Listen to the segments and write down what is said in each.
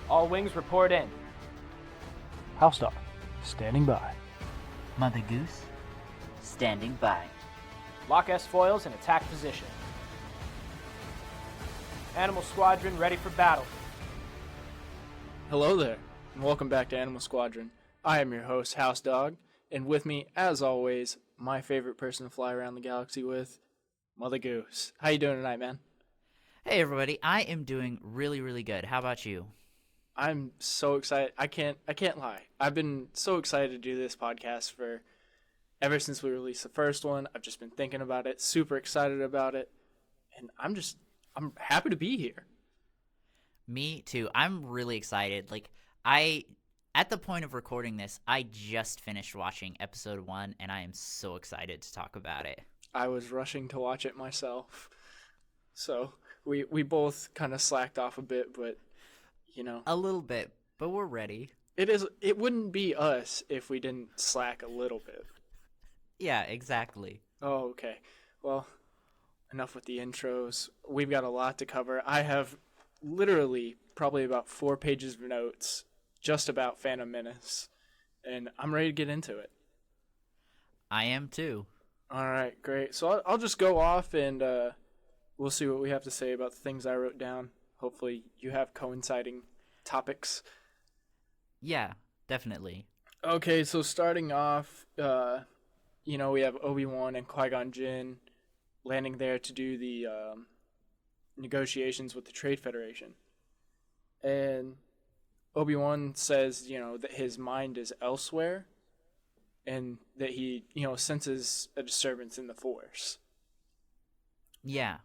All wings report in. HouseDog, standing by. MotherGoose, standing by. Lock S-foils in attack position. Animal Squadron ready for battle. Hello there, and welcome back to Animal Squadron. I am your host, HouseDog, and with me, as always, my favorite person to fly around the galaxy with, MotherGoose. How you doing tonight, man? Hey everybody, I am doing really good. How about you? I'm so excited. I can't lie. I've been so excited to do this podcast for ever since we released the first one. I've just been thinking about it, super excited about it, and I'm happy to be here. Me too. I'm really excited. At the point of recording this, I just finished watching episode 1, and I am so excited to talk about it. I was rushing to watch it myself, so we both kind of slacked off a bit, but you know, a little bit, but we're ready. It wouldn't be us if we didn't slack a little bit. Yeah, exactly. Oh, okay. Well, enough with the intros. We've got a lot to cover. I have literally probably about 4 pages of notes just about Phantom Menace, and I'm ready to get into it. I am too. All right, great. So I'll just go off and we'll see what we have to say about the things I wrote down. Hopefully you have coinciding topics. Yeah, definitely. Okay, so starting off, we have Obi-Wan and Qui-Gon Jinn landing there to do the negotiations with the Trade Federation. And Obi-Wan says, that his mind is elsewhere and that he, senses a disturbance in the Force. Yeah.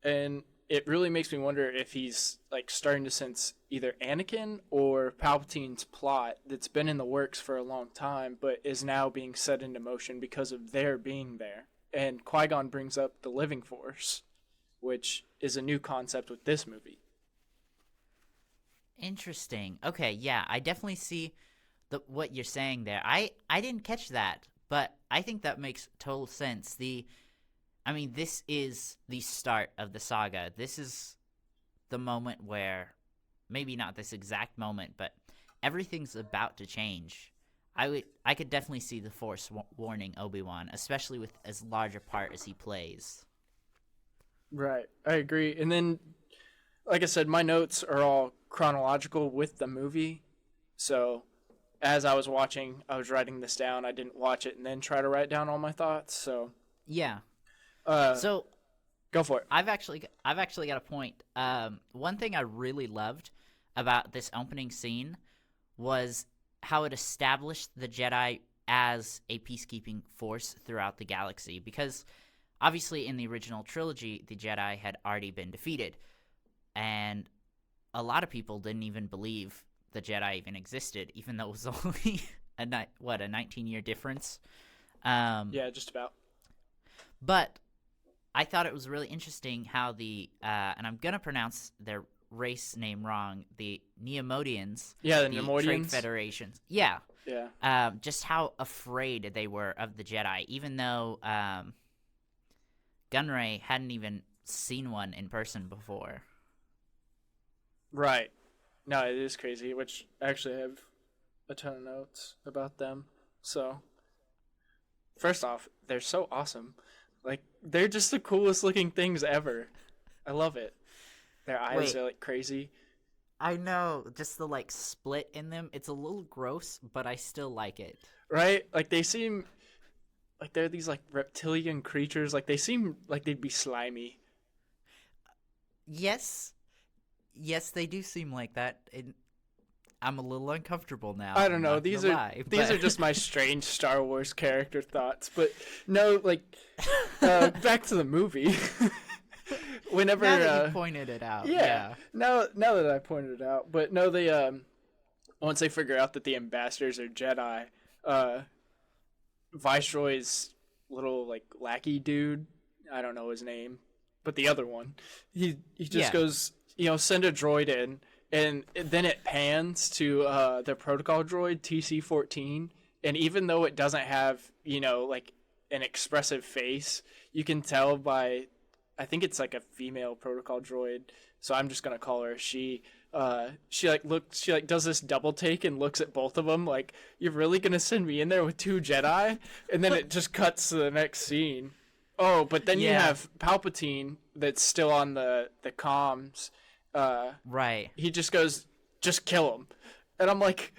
And it really makes me wonder if he's starting to sense either Anakin or Palpatine's plot that's been in the works for a long time but is now being set into motion because of their being there. And Qui-Gon brings up the Living Force, which is a new concept with this movie. Interesting. Okay, yeah, I definitely see what you're saying there. I didn't catch that, but I think that makes total sense. This is the start of the saga. This is the moment where, maybe not this exact moment, but everything's about to change. I could definitely see the Force warning Obi-Wan, especially with as large a part as he plays. Right, I agree. And then, like I said, my notes are all chronological with the movie. So, as I was watching, I was writing this down. I didn't watch it and then try to write down all my thoughts. So, yeah. So go for it. I've actually got a point. One thing I really loved about this opening scene was how it established the Jedi as a peacekeeping force throughout the galaxy, because obviously in the original trilogy the Jedi had already been defeated, and a lot of people didn't even believe the Jedi even existed, even though it was only a 19-year difference. Yeah, just about. But I thought it was really interesting how and I'm going to pronounce their race name wrong, the Neimoidians. Yeah, the Trade Neimoidians. Federations. Yeah. Yeah. Just how afraid they were of the Jedi, even though Gunray hadn't even seen one in person before. Right. No, it is crazy, which I actually have a ton of notes about them. So, first off, they're so awesome. They're just the coolest looking things ever. I love it. Their eyes are crazy. I know, just the split in them. It's a little gross, but I still like it. Right? They seem like they're these reptilian creatures. They seem like they'd be slimy. Yes, they do seem like that. I'm a little uncomfortable now. I don't know. These are just my strange Star Wars character thoughts. But no, back to the movie. Whenever now that you pointed it out, yeah. Now that I pointed it out, but no, they once they figure out that the ambassadors are Jedi, Viceroy's little lackey dude, I don't know his name, but the other one, he just goes, send a droid in. And then it pans to the protocol droid, TC-14. And even though it doesn't have, an expressive face, you can tell by I think it's like a female protocol droid, so I'm just gonna call her she. She does this double take and looks at both of them like, you're really gonna send me in there with 2 Jedi? And then it just cuts to the next scene. Oh, but then you have Palpatine that's still on the comms. Right. He just goes, just kill him. And I'm like,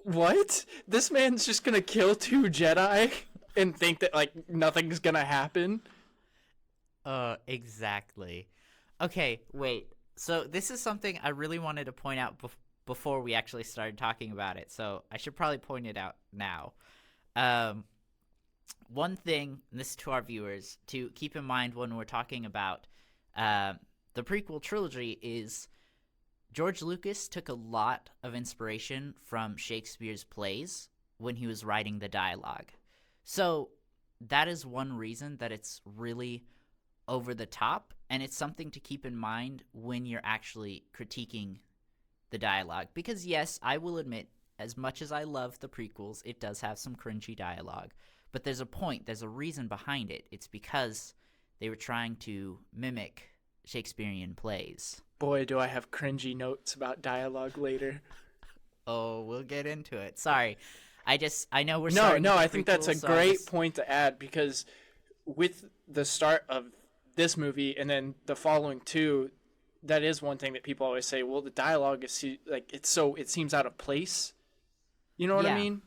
what? This man's just gonna kill 2 Jedi and think that like nothing's gonna happen? Exactly. Okay, wait. So this is something I really wanted to point out before we actually started talking about it. So I should probably point it out now. One thing, and this is to our viewers, to keep in mind when we're talking about the prequel trilogy is George Lucas took a lot of inspiration from Shakespeare's plays when he was writing the dialogue. So that is one reason that it's really over the top, and it's something to keep in mind when you're actually critiquing the dialogue. Because yes, I will admit, as much as I love the prequels, it does have some cringy dialogue. But there's a point, there's a reason behind it. It's because they were trying to mimic Shakespearean plays. Boy, do I have cringy notes about dialogue later. Oh, we'll get into it. Sorry. I know we're No, starting with I the think that's a prequels, so great point to add, because with the start of this movie and then the following 2, that is one thing that people always say, well, the dialogue is like it seems out of place. You know what I mean?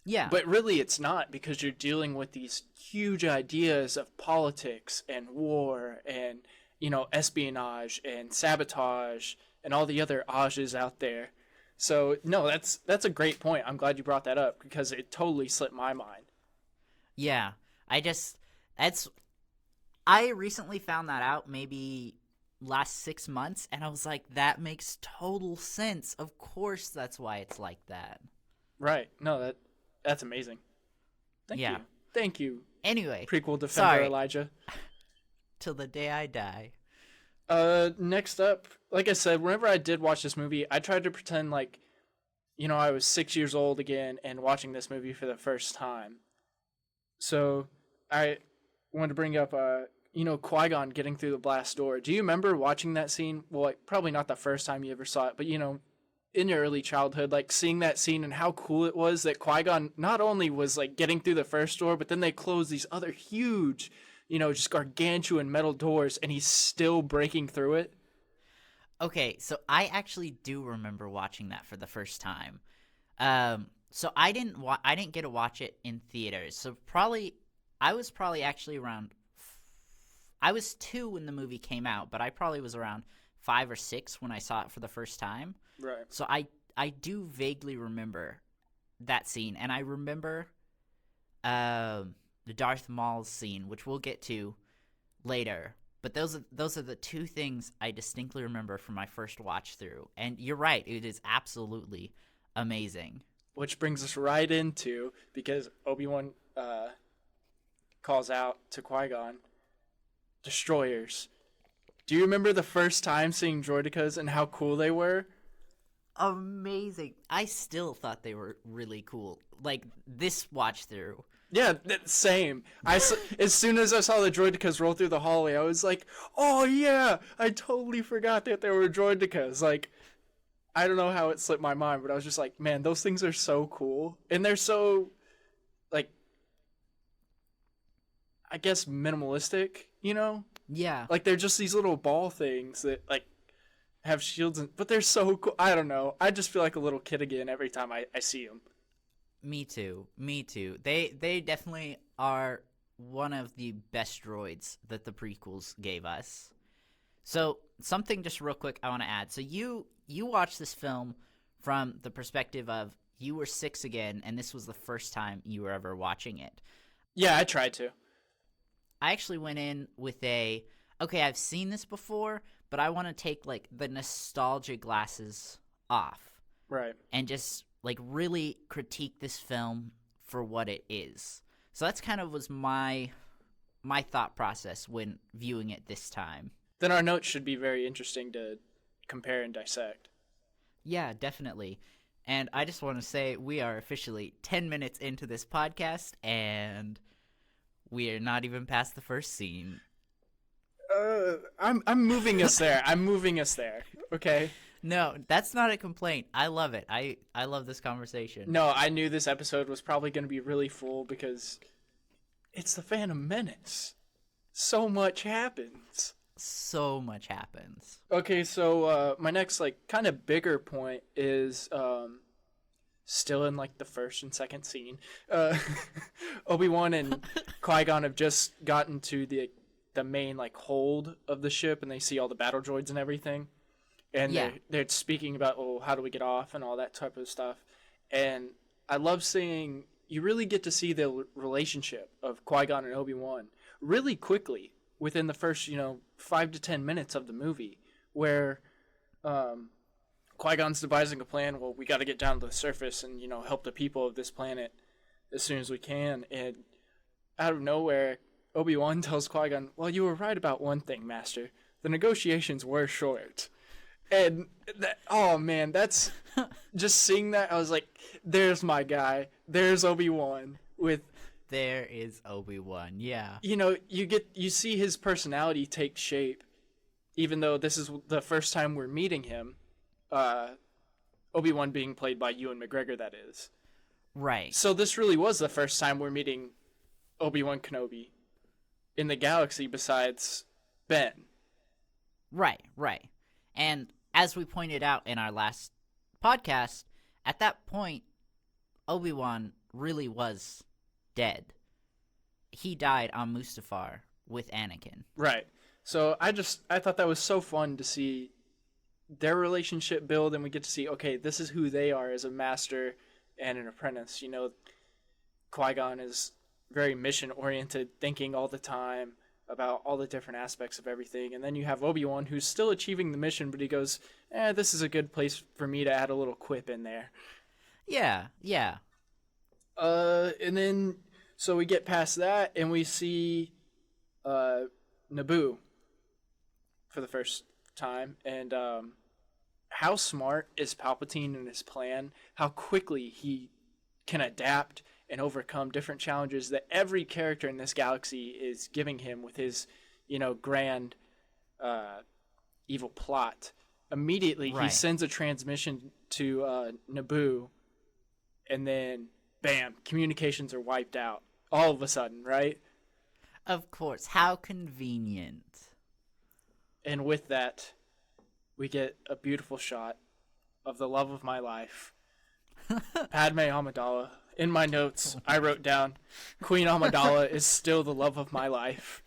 Yeah. But really it's not, because you're dealing with these huge ideas of politics and war and, espionage and sabotage and all the other ages out there. So, no, that's a great point. I'm glad you brought that up, because it totally slipped my mind. Yeah. I recently found that out maybe last 6 months, and I was like, that makes total sense. Of course that's why it's like that. Right. No, that's amazing. Thank you. Thank you. Anyway. Prequel defender sorry. Elijah. Till the day I die. Next up, like I said, whenever I did watch this movie, I tried to pretend like, I was 6 years old again and watching this movie for the first time. So I wanted to bring up, Qui-Gon getting through the blast door. Do you remember watching that scene? Well, like, probably not the first time you ever saw it, but, in your early childhood, like, seeing that scene and how cool it was that Qui-Gon not only was, like, getting through the first door, but then they closed these other huge, just gargantuan metal doors, and he's still breaking through it. Okay, so I actually do remember watching that for the first time. So I didn't get to watch it in theaters. So I was probably actually around. I was 2 when the movie came out, but I probably was around 5 or 6 when I saw it for the first time. Right. So I do vaguely remember that scene, and I remember the Darth Maul scene, which we'll get to later. But those are the 2 things I distinctly remember from my first watch through. And you're right, it is absolutely amazing. Which brings us right into, because Obi-Wan calls out to Qui-Gon, destroyers. Do you remember the first time seeing droidekas and how cool they were? Amazing. I still thought they were really cool. Like, this watch through. Yeah, same. As soon as I saw the droidekas roll through the hallway, I was like, oh yeah, I totally forgot that there were droidekas. Like, I don't know how it slipped my mind, but I was just like, man, those things are so cool. And they're so, like, I guess minimalistic, Yeah. Like, they're just these little ball things that, like, have shields, but they're so cool. I don't know. I just feel like a little kid again every time I see them. Me too. They definitely are one of the best droids that the prequels gave us. So, something just real quick I want to add. So, you watched this film from the perspective of you were 6 again, and this was the first time you were ever watching it. Yeah, I tried to. I actually went in with okay, I've seen this before, but I want to take, like, the nostalgia glasses off. Right. And just, like, really critique this film for what it is. So that's kind of was my thought process when viewing it this time. Then our notes should be very interesting to compare and dissect. Yeah, definitely. And I just want to say we are officially 10 minutes into this podcast, and we are not even past the first scene. I'm moving us there. I'm moving us there. Okay. No, that's not a complaint. I love it. I love this conversation. No, I knew this episode was probably going to be really full because it's the Phantom Menace. So much happens. So much happens. Okay, so my next like kind of bigger point is still in like the first and second scene. Obi-Wan and Qui-Gon have just gotten to the main like hold of the ship, and they see all the battle droids and everything. And they're speaking about, how do we get off and all that type of stuff. And I love seeing, you really get to see the relationship of Qui-Gon and Obi-Wan really quickly within the first, 5 to 10 minutes of the movie, where Qui-Gon's devising a plan. Well, we got to get down to the surface and, help the people of this planet as soon as we can. And out of nowhere, Obi-Wan tells Qui-Gon, well, you were right about one thing, Master. The negotiations were short. And oh man, that's just seeing that. I was like, "There's my guy. There's Obi-Wan." There is Obi-Wan. Yeah. You see his personality take shape, even though this is the first time we're meeting him. Obi-Wan being played by Ewan McGregor, that is. Right. So this really was the first time we're meeting Obi-Wan Kenobi in the galaxy, besides Ben. Right. And as we pointed out in our last podcast, at that point, Obi-Wan really was dead. He died on Mustafar with Anakin. Right. So I thought that was so fun to see their relationship build, and we get to see, okay, this is who they are as a master and an apprentice. Qui-Gon is very mission-oriented, thinking all the time about all the different aspects of everything. And then you have Obi-Wan, who's still achieving the mission, but he goes, this is a good place for me to add a little quip in there. Yeah. And then, so we get past that, and we see Naboo for the first time. And how smart is Palpatine in his plan? How quickly he can adapt and overcome different challenges that every character in this galaxy is giving him with his, grand evil plot. Immediately, he sends a transmission to Naboo, and then, bam, communications are wiped out. All of a sudden, right? Of course. How convenient. And with that, we get a beautiful shot of the love of my life, Padme Amidala. In my notes, I wrote down, Queen Amidala is still the love of my life.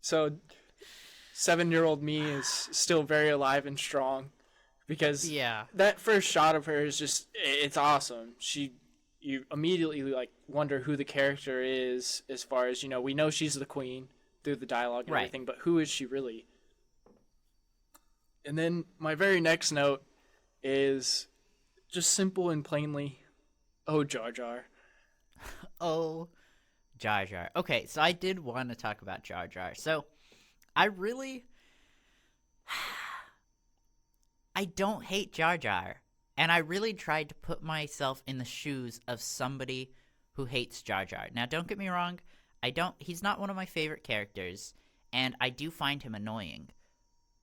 So, 7-year-old me is still very alive and strong, because that first shot of her is just, it's awesome. You immediately wonder who the character is, as far as, we know she's the queen through the dialogue and everything, but who is she really? And then my very next note is just simple and plainly, oh, Jar Jar. Oh, Jar Jar. Okay, so I did want to talk about Jar Jar. So, I don't hate Jar Jar. And I really tried to put myself in the shoes of somebody who hates Jar Jar. Now, don't get me wrong. He's not one of my favorite characters. And I do find him annoying.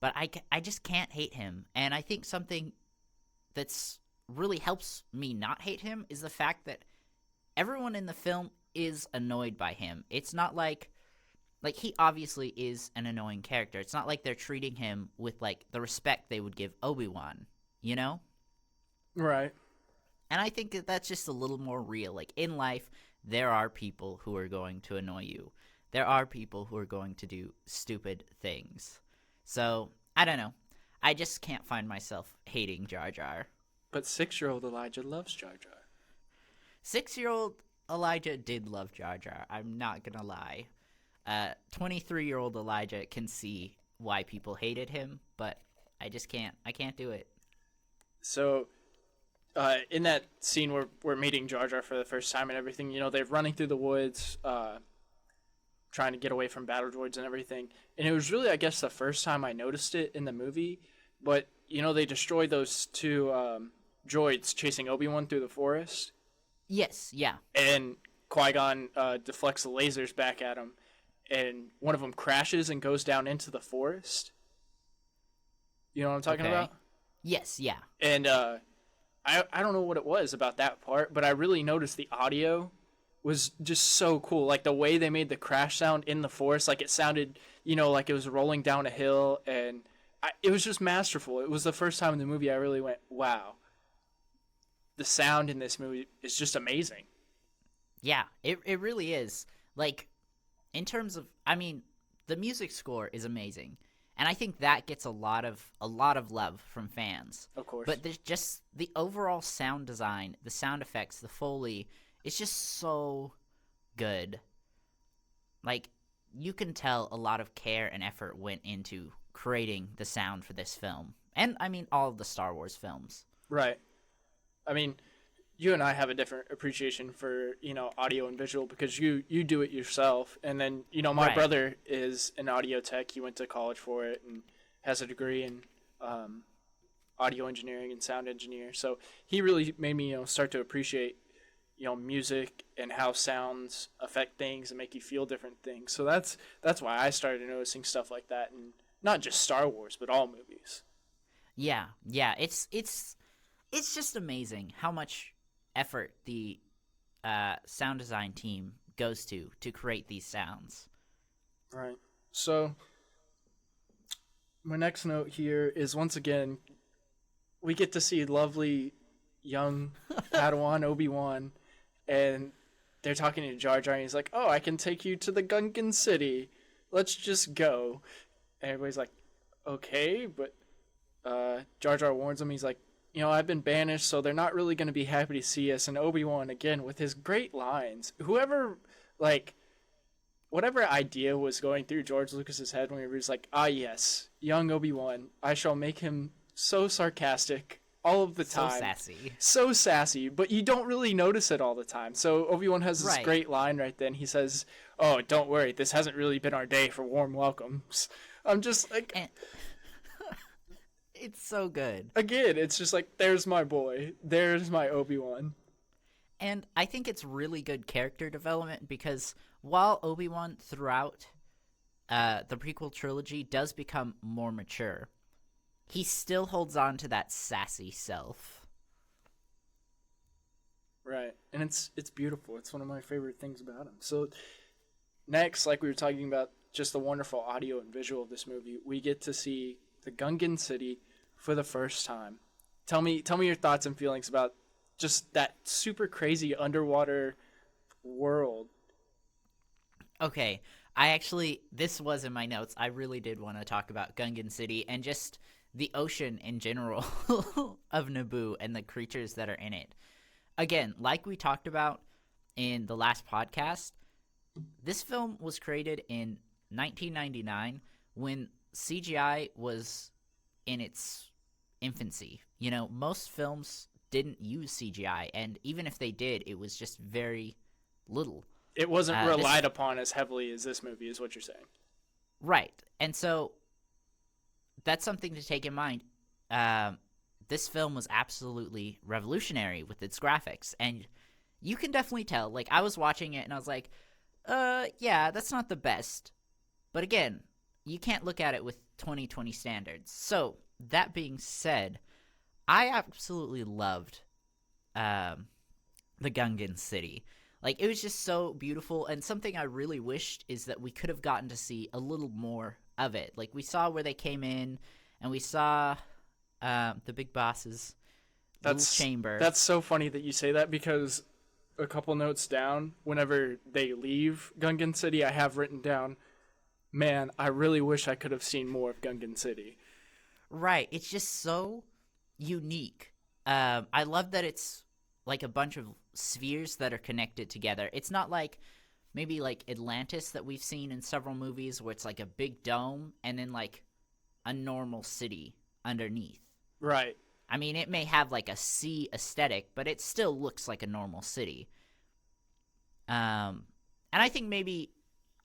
But I just can't hate him. And I think something that's really helps me not hate him is the fact that everyone in the film is annoyed by him. It's not like he obviously is an annoying character. It's not like they're treating him with the respect they would give Obi-Wan, Right. And I think that's just a little more real. In life, there are people who are going to annoy you. There are people who are going to do stupid things. So, I don't know. I just can't find myself hating Jar Jar. But 6-year-old Elijah loves Jar Jar. 6-year-old Elijah did love Jar Jar. I'm not gonna lie. 23-year-old Elijah can see why people hated him, but I just can't. I can't do it. So, in that scene where we're meeting Jar Jar for the first time and everything, they're running through the woods, trying to get away from battle droids and everything. And it was really, I guess, the first time I noticed it in the movie. But, they destroyed those two droids chasing Obi-Wan through the forest. Yes, yeah. And Qui-Gon deflects the lasers back at him. and one of them crashes and goes down into the forest. You know what I'm talking Okay. about? Yes, yeah. And I don't know what it was about that part, but I really noticed the audio was just so cool. Like the way they made the crash sound in the forest, like it sounded, like it was rolling down a hill, and it was just masterful. It was the first time in the movie I really went, wow. The sound in this movie is just amazing. Yeah, it really is. Like, in terms of, I mean, the music score is amazing. And I think that gets a lot of love from fans. Of course. But there's just the overall sound design, the sound effects, the Foley, it's just so good. Like, you can tell a lot of care and effort went into creating the sound for this film. And, I mean, all of the Star Wars films. Right. I mean, you and I have a different appreciation for, audio and visual because you do it yourself. And then, my Right. brother is an audio tech. He went to college for it and has a degree in audio engineering and sound engineer. So he really made me, start to appreciate, music and how sounds affect things and make you feel different things. So that's why I started noticing stuff like that, and not just Star Wars, but all movies. Yeah, it's just amazing how much effort the sound design team goes to create these sounds. Right. So my next note here is, once again, we get to see lovely young Padawan Obi-Wan, and they're talking to Jar Jar, and he's like, "Oh, I can take you to the Gungan City. Let's just go." And everybody's like, "Okay," but Jar Jar warns him. He's like, I've been banished, so they're not really going to be happy to see us. And Obi-Wan, again, with his great lines. Whatever idea was going through George Lucas's head when he was like, "Ah, yes, young Obi-Wan, I shall make him so sarcastic all of the time. So sassy. So sassy, but you don't really notice it all the time." So Obi-Wan has this Right. great line right then. He says, "Oh, don't worry, this hasn't really been our day for warm welcomes." I'm just like... And it's so good. Again, it's just like, there's my boy. There's my Obi-Wan. And I think it's really good character development because while Obi-Wan throughout the prequel trilogy does become more mature, he still holds on to that sassy self. Right. And it's beautiful. It's one of my favorite things about him. So next, like we were talking about, just the wonderful audio and visual of this movie, we get to see the Gungan City for the first time. Tell me your thoughts and feelings about just that super crazy underwater world. Okay, this was in my notes. I really did want to talk about Gungan City and just the ocean in general of Naboo and the creatures that are in it. Again, like we talked about in the last podcast, this film was created in 1999 when CGI was in its infancy. Most films didn't use CGI, and even if they did, it was just very little. It wasn't relied upon as heavily as this movie, is what you're saying. Right. And so that's something to take in mind. This film was absolutely revolutionary with its graphics, and you can definitely tell. Like, I was watching it, and I was like, yeah, that's not the best. But again, you can't look at it with 2020 standards. So, that being said, I absolutely loved the Gungan City. Like, it was just so beautiful, and something I really wished is that we could have gotten to see a little more of it. Like, we saw where they came in, and we saw the big boss's little chamber. That's so funny that you say that, because a couple notes down, whenever they leave Gungan City, I have written down, man, I really wish I could have seen more of Gungan City. Right. It's just so unique. I love that it's like a bunch of spheres that are connected together. It's not like maybe like Atlantis that we've seen in several movies where it's like a big dome and then like a normal city underneath. Right. I mean, it may have like a sea aesthetic, but it still looks like a normal city. And I think maybe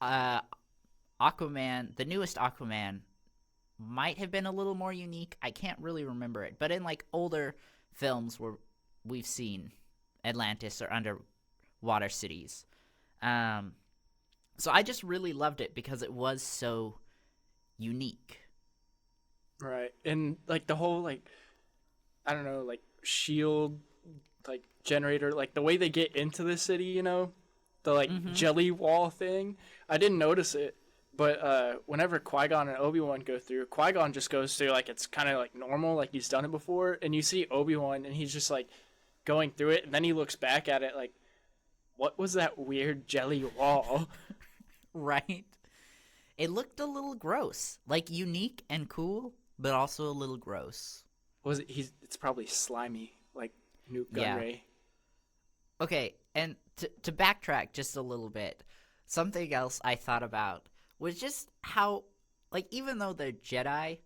Aquaman, the newest Aquaman, might have been a little more unique. I can't really remember it. But in like older films where we've seen Atlantis or underwater cities, So I just really loved it because it was so unique. Right. And like the whole like I don't know, like shield like generator, like the way they get into the city, you know, the like jelly wall thing. I didn't notice it, but whenever Qui-Gon and Obi-Wan go through, Qui-Gon just goes through like it's kind of like normal, like he's done it before, and you see Obi-Wan and he's just like going through it, and then he looks back at it like, what was that weird jelly wall? Right? It looked a little gross. Like unique and cool, but also a little gross. Was it? It's probably slimy, like Nuke Yeah. Gunray. Okay, and to backtrack just a little bit, something else I thought about was just how, like, even though they're Jedi,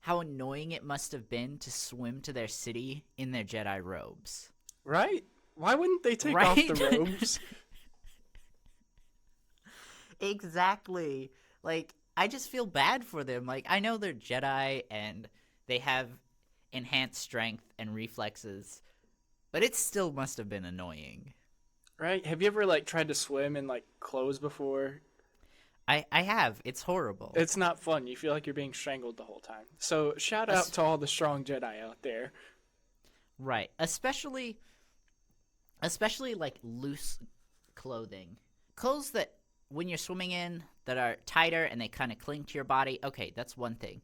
how annoying it must have been to swim to their city in their Jedi robes. Right? Why wouldn't they take off Right? the robes? Exactly. Like, I just feel bad for them. Like, I know they're Jedi and they have enhanced strength and reflexes, but it still must have been annoying. Right? Have you ever like tried to swim in like clothes before? I have. It's horrible. It's not fun. You feel like you're being strangled the whole time. So shout out to all the strong Jedi out there. Right. Especially like loose clothing. Clothes that when you're swimming in that are tighter and they kind of cling to your body. Okay, that's one thing.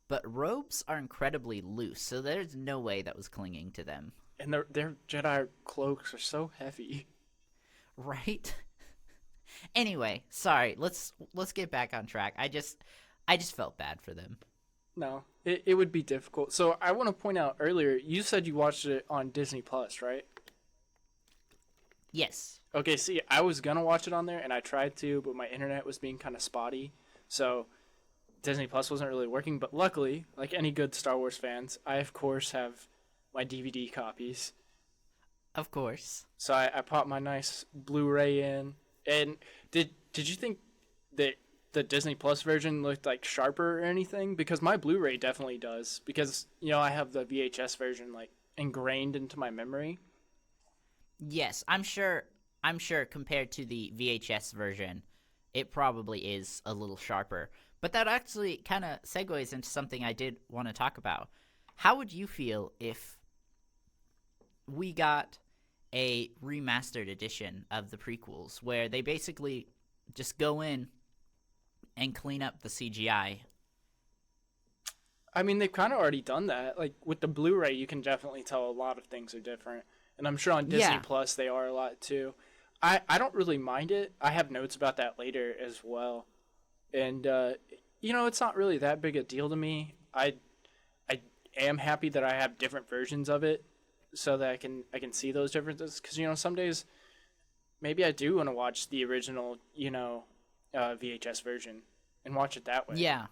But robes are incredibly loose, so there's no way that was clinging to them. And their Jedi cloaks are so heavy. Right? Anyway, sorry. Let's get back on track. I just felt bad for them. No, it would be difficult. So I want to point out earlier, you said you watched it on Disney Plus, right? Yes. Okay, see, I was going to watch it on there, and I tried to, but my internet was being kind of spotty. So Disney Plus wasn't really working. But luckily, like any good Star Wars fans, I, of course, have my DVD copies. Of course. So I popped my nice Blu-ray in. And did you think that the Disney Plus version looked like sharper or anything? Because my Blu-ray definitely does. Because, you know, I have the VHS version like ingrained into my memory. Yes, I'm sure compared to the VHS version, it probably is a little sharper. But that actually kind of segues into something I did want to talk about. How would you feel if we got a remastered edition of the prequels where they basically just go in and clean up the CGI? I mean, they've kind of already done that. Like with the Blu-ray, you can definitely tell a lot of things are different. And I'm sure on Disney Plus they are a lot too. I don't really mind it. I have notes about that later as well. And you know, it's not really that big a deal to me. I am happy that I have different versions of it so that I can see those differences, cuz you know, some days maybe I do want to watch the original, you know, VHS version and watch it that way. Yeah.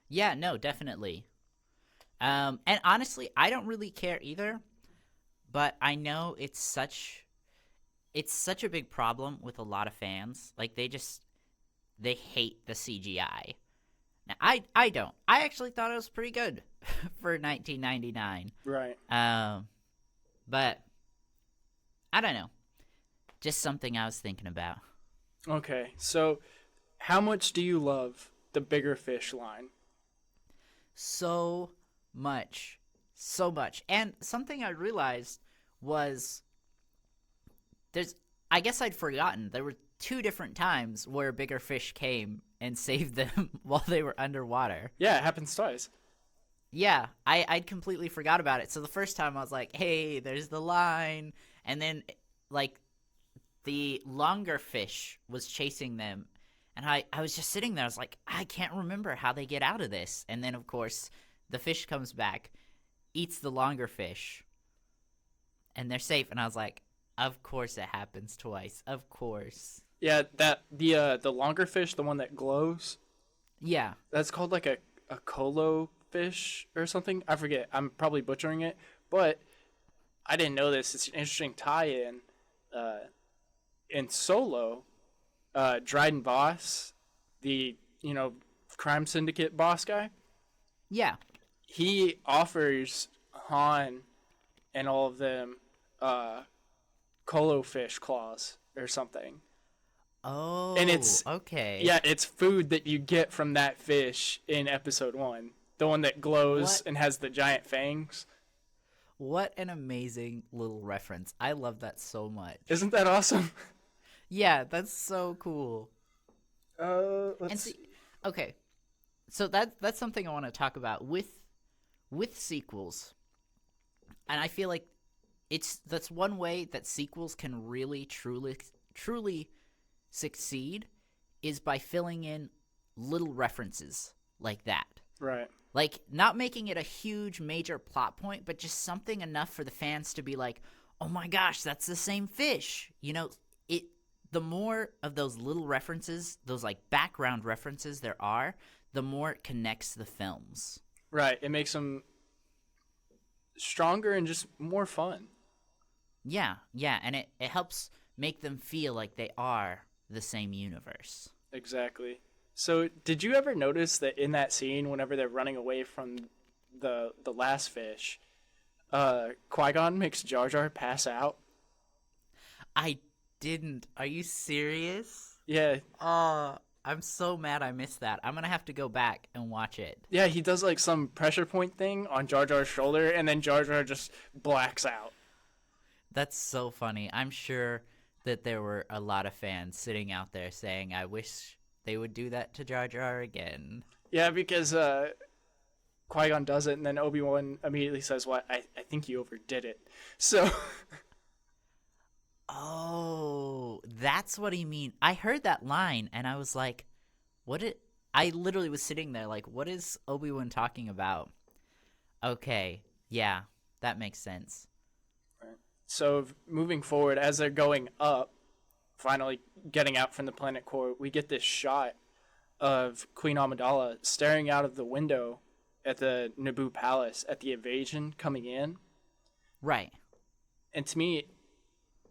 Yeah, no, definitely. And honestly, I don't really care either. But I know it's such a big problem with a lot of fans. Like they hate the CGI. Now I don't. I actually thought it was pretty good for 1999. Right. But I don't know. Just something I was thinking about. Okay. So how much do you love the Bigger Fish line? So much. And something I realized was I guess I'd forgotten there were 2 different times where Bigger Fish came and saved them while they were underwater. Yeah, it happens twice. Yeah, I'd completely forgot about it. So the first time I was like, hey, there's the line. And then, like, the longer fish was chasing them. And I was just sitting there. I was like, I can't remember how they get out of this. And then, of course, the fish comes back, eats the longer fish, and they're safe. And I was like, of course it happens twice. Of course. Yeah, that the longer fish, the one that glows. Yeah. That's called like a colo fish or something. I forget. I'm probably butchering it, but I didn't know this. It's an interesting tie-in. In Solo, Dryden Voss, the crime syndicate boss guy. Yeah. He offers Han and all of them colo fish claws or something. Oh, And it's okay. Yeah, it's food that you get from that fish in episode 1. The one that glows What? and has the giant fangs. What an amazing little reference. I love that so much. Isn't that awesome? Yeah, that's so cool. Let's See, okay. So that's something I want to talk about with sequels. And I feel like that's one way that sequels can really truly succeed is by filling in little references like that. Right. Like, not making it a huge major plot point, but just something enough for the fans to be like, "Oh my gosh, that's the same fish." You know, the more of those little references, those like background references there are, the more it connects the films. Right. It makes them stronger and just more fun. Yeah, and it helps make them feel like they are the same universe. Exactly. So, did you ever notice that in that scene, whenever they're running away from the last fish, Qui-Gon makes Jar Jar pass out? I didn't. Are you serious? Yeah. I'm so mad I missed that. I'm gonna have to go back and watch it. Yeah, he does like some pressure point thing on Jar Jar's shoulder, and then Jar Jar just blacks out. That's so funny. I'm sure that there were a lot of fans sitting out there saying, "I wish they would do that to Jar Jar again." Yeah, because Qui-Gon does it, and then Obi-Wan immediately says, "What? I think you overdid it." So, Oh, that's what he mean. I heard that line, and I was like, I literally was sitting there like, what is Obi-Wan talking about? Okay, yeah, that makes sense. so moving forward, as they're going up, finally getting out from the planet core, we get this shot of Queen Amidala staring out of the window at the Naboo palace at the invasion coming in. Right. And to me,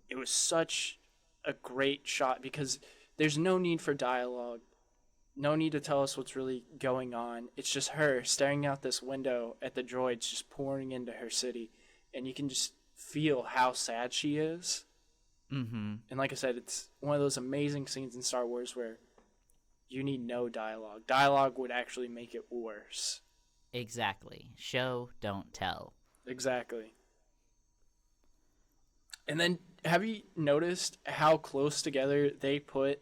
it was such a great shot because there's no need for dialogue, no need to tell us what's really going on. It's just her staring out this window at the droids just pouring into her city, and you can just feel how sad she is. Mm-hmm. And like I said, it's one of those amazing scenes in Star Wars where you need no dialogue. Dialogue would actually make it worse. Exactly. Show, don't tell. Exactly. And then, have you noticed how close together they put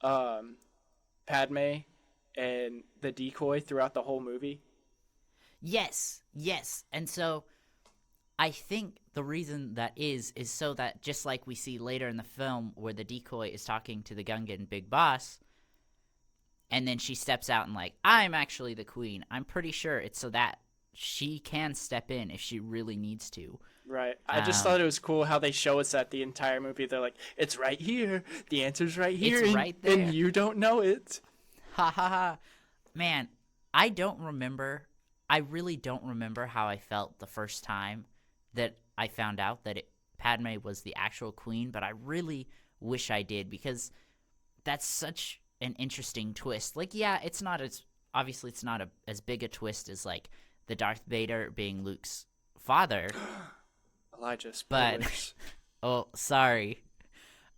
Padme and the decoy throughout the whole movie? Yes. And so I think the reason that is so that just like we see later in the film where the decoy is talking to the Gungan big boss, and then she steps out and like, I'm actually the queen. I'm pretty sure it's so that she can step in if she really needs to. Right. I just thought it was cool how they show us that the entire movie. They're like, it's right here. The answer's right here. It's right there. And you don't know it. Ha ha ha. Man, I really don't remember how I felt the first time that I found out that Padme was the actual queen, but I really wish I did because that's such an interesting twist. Like, yeah, it's not as big a twist as like the Darth Vader being Luke's father. Elijah, But spoilers. oh, sorry.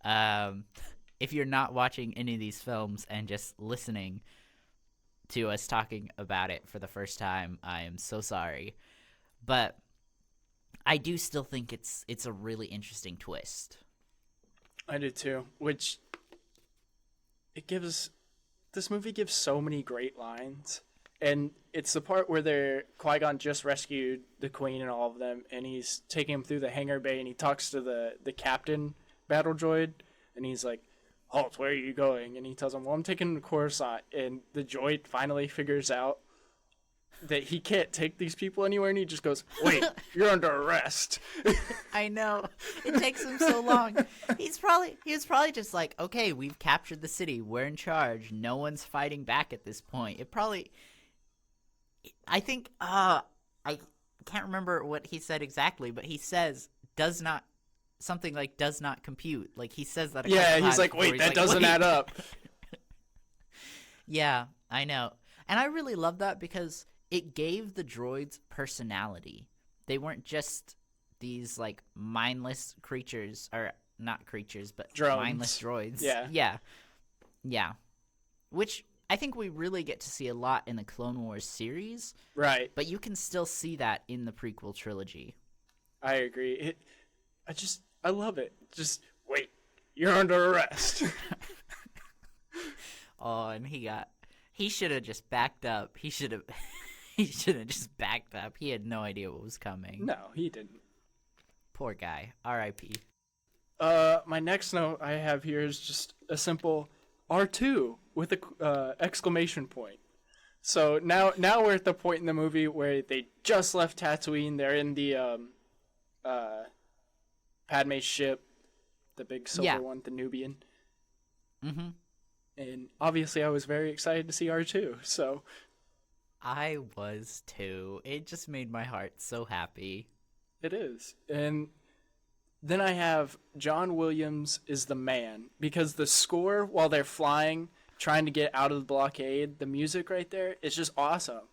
If you're not watching any of these films and just listening to us talking about it for the first time, I am so sorry. But I do still think it's a really interesting twist. I do too. Which this movie gives so many great lines. And it's the part where Qui-Gon just rescued the queen and all of them, and he's taking him through the hangar bay, and he talks to the captain battle droid, and he's like, "Halt, where are you going?" And he tells him, "Well, I'm taking him to Coruscant." And the droid finally figures out that he can't take these people anywhere, and he just goes, "Wait, you're under arrest." I know. It takes him so long. He was probably just like, okay, we've captured the city. We're in charge. No one's fighting back at this point. I think, I can't remember what he said exactly, but he says something like does not compute. Like he says that. Yeah, he's like, wait, that doesn't add up. Yeah, I know. And I really love that because it gave the droids personality. They weren't just these like mindless creatures, or not creatures, but Drones. mindless droids. Yeah. Yeah. Yeah. Which I think we really get to see a lot in the Clone Wars series, Right. but you can still see that in the prequel trilogy. I agree. I love it. Just wait. You're under arrest. Oh, and he should have just backed up. He should have just backed up. He had no idea what was coming. No, he didn't. Poor guy. R.I.P. My next note I have here is just a simple R2 with a exclamation point. So now we're at the point in the movie where they just left Tatooine. They're in the Padme's ship, the big silver one, the Nubian. Mm-hmm. And obviously I was very excited to see R2. So I was too. It just made my heart so happy. it is. And then I have John Williams is the man, because the score while they're flying, trying to get out of the blockade, the music right there is just awesome.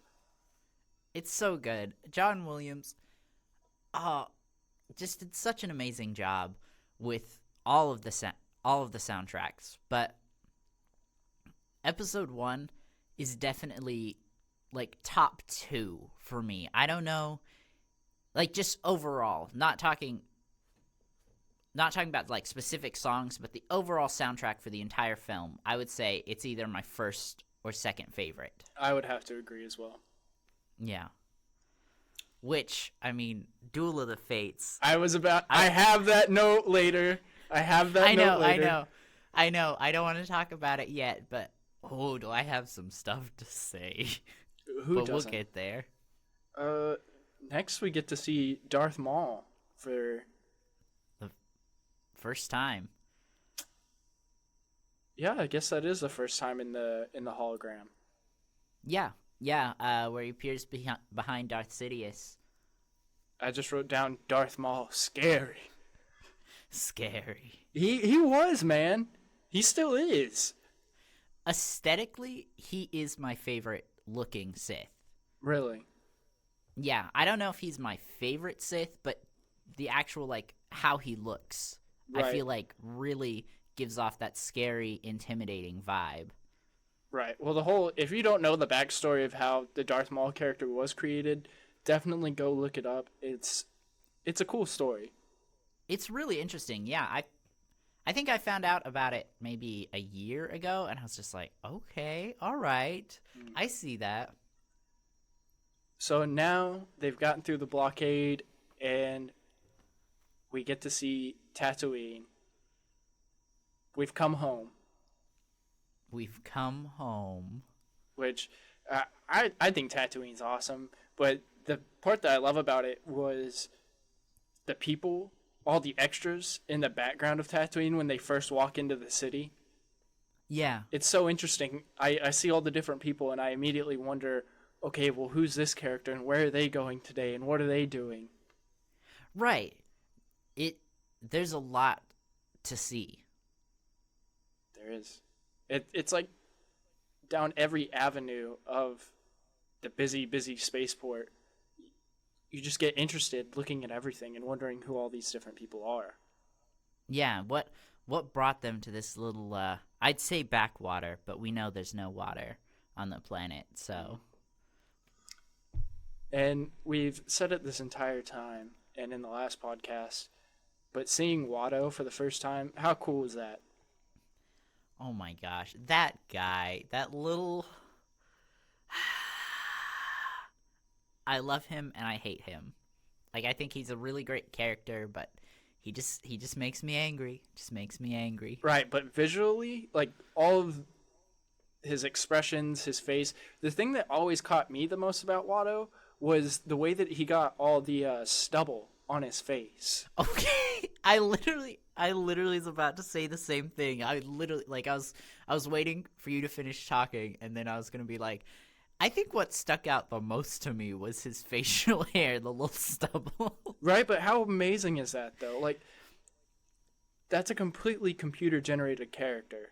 It's so good. John Williams, just did such an amazing job with all of the soundtracks. But episode 1 is definitely like top 2 for me. I don't know, like just overall, not talking about like specific songs, but the overall soundtrack for the entire film, I would say it's either my first or second favorite. I would have to agree as well. Yeah. Which, I mean, Duel of the Fates. I have that note later. I know. I know. I don't want to talk about it yet, but do I have some stuff to say. Who but doesn't? We'll get there. Next we get to see Darth Maul for The first time. Yeah, I guess that is the first time in the hologram. Yeah, where he appears behind Darth Sidious. I just wrote down Darth Maul, scary. Scary. He was, man. He still is. Aesthetically, he is my favorite looking Sith. Really? Yeah, I don't know if he's my favorite Sith, but the actual, like, how he looks, Right. I feel like really gives off that scary, intimidating vibe. Right. Well, if you don't know the backstory of how the Darth Maul character was created, definitely go look it up. It's a cool story. It's really interesting. Yeah, I think I found out about it maybe a year ago, and I was just like, okay, all right, I see that. So now they've gotten through the blockade, and we get to see Tatooine. We've come home. We've come home. Which I think Tatooine's awesome, but the part that I love about it was the people, all the extras in the background of Tatooine when they first walk into the city. Yeah. It's so interesting. I see all the different people and I immediately wonder, okay, well, who's this character and where are they going today and what are they doing? Right. There's a lot to see. There is. It's like down every avenue of the busy spaceport. You just get interested looking at everything and wondering who all these different people are. Yeah, what brought them to this little, I'd say backwater, but we know there's no water on the planet, so. And we've said it this entire time and in the last podcast, but seeing Watto for the first time, how cool is that? Oh my gosh, that guy, that little... I love him and I hate him. Like, I think he's a really great character, but he just makes me angry. Just makes me angry. Right, but visually, like, all of his expressions, his face, the thing that always caught me the most about Watto was the way that he got all the stubble on his face. Okay, I literally was about to say the same thing. I was waiting for you to finish talking, and then I was gonna be like, I think what stuck out the most to me was his facial hair, the little stubble. Right, but how amazing is that, though? Like, that's a completely computer-generated character.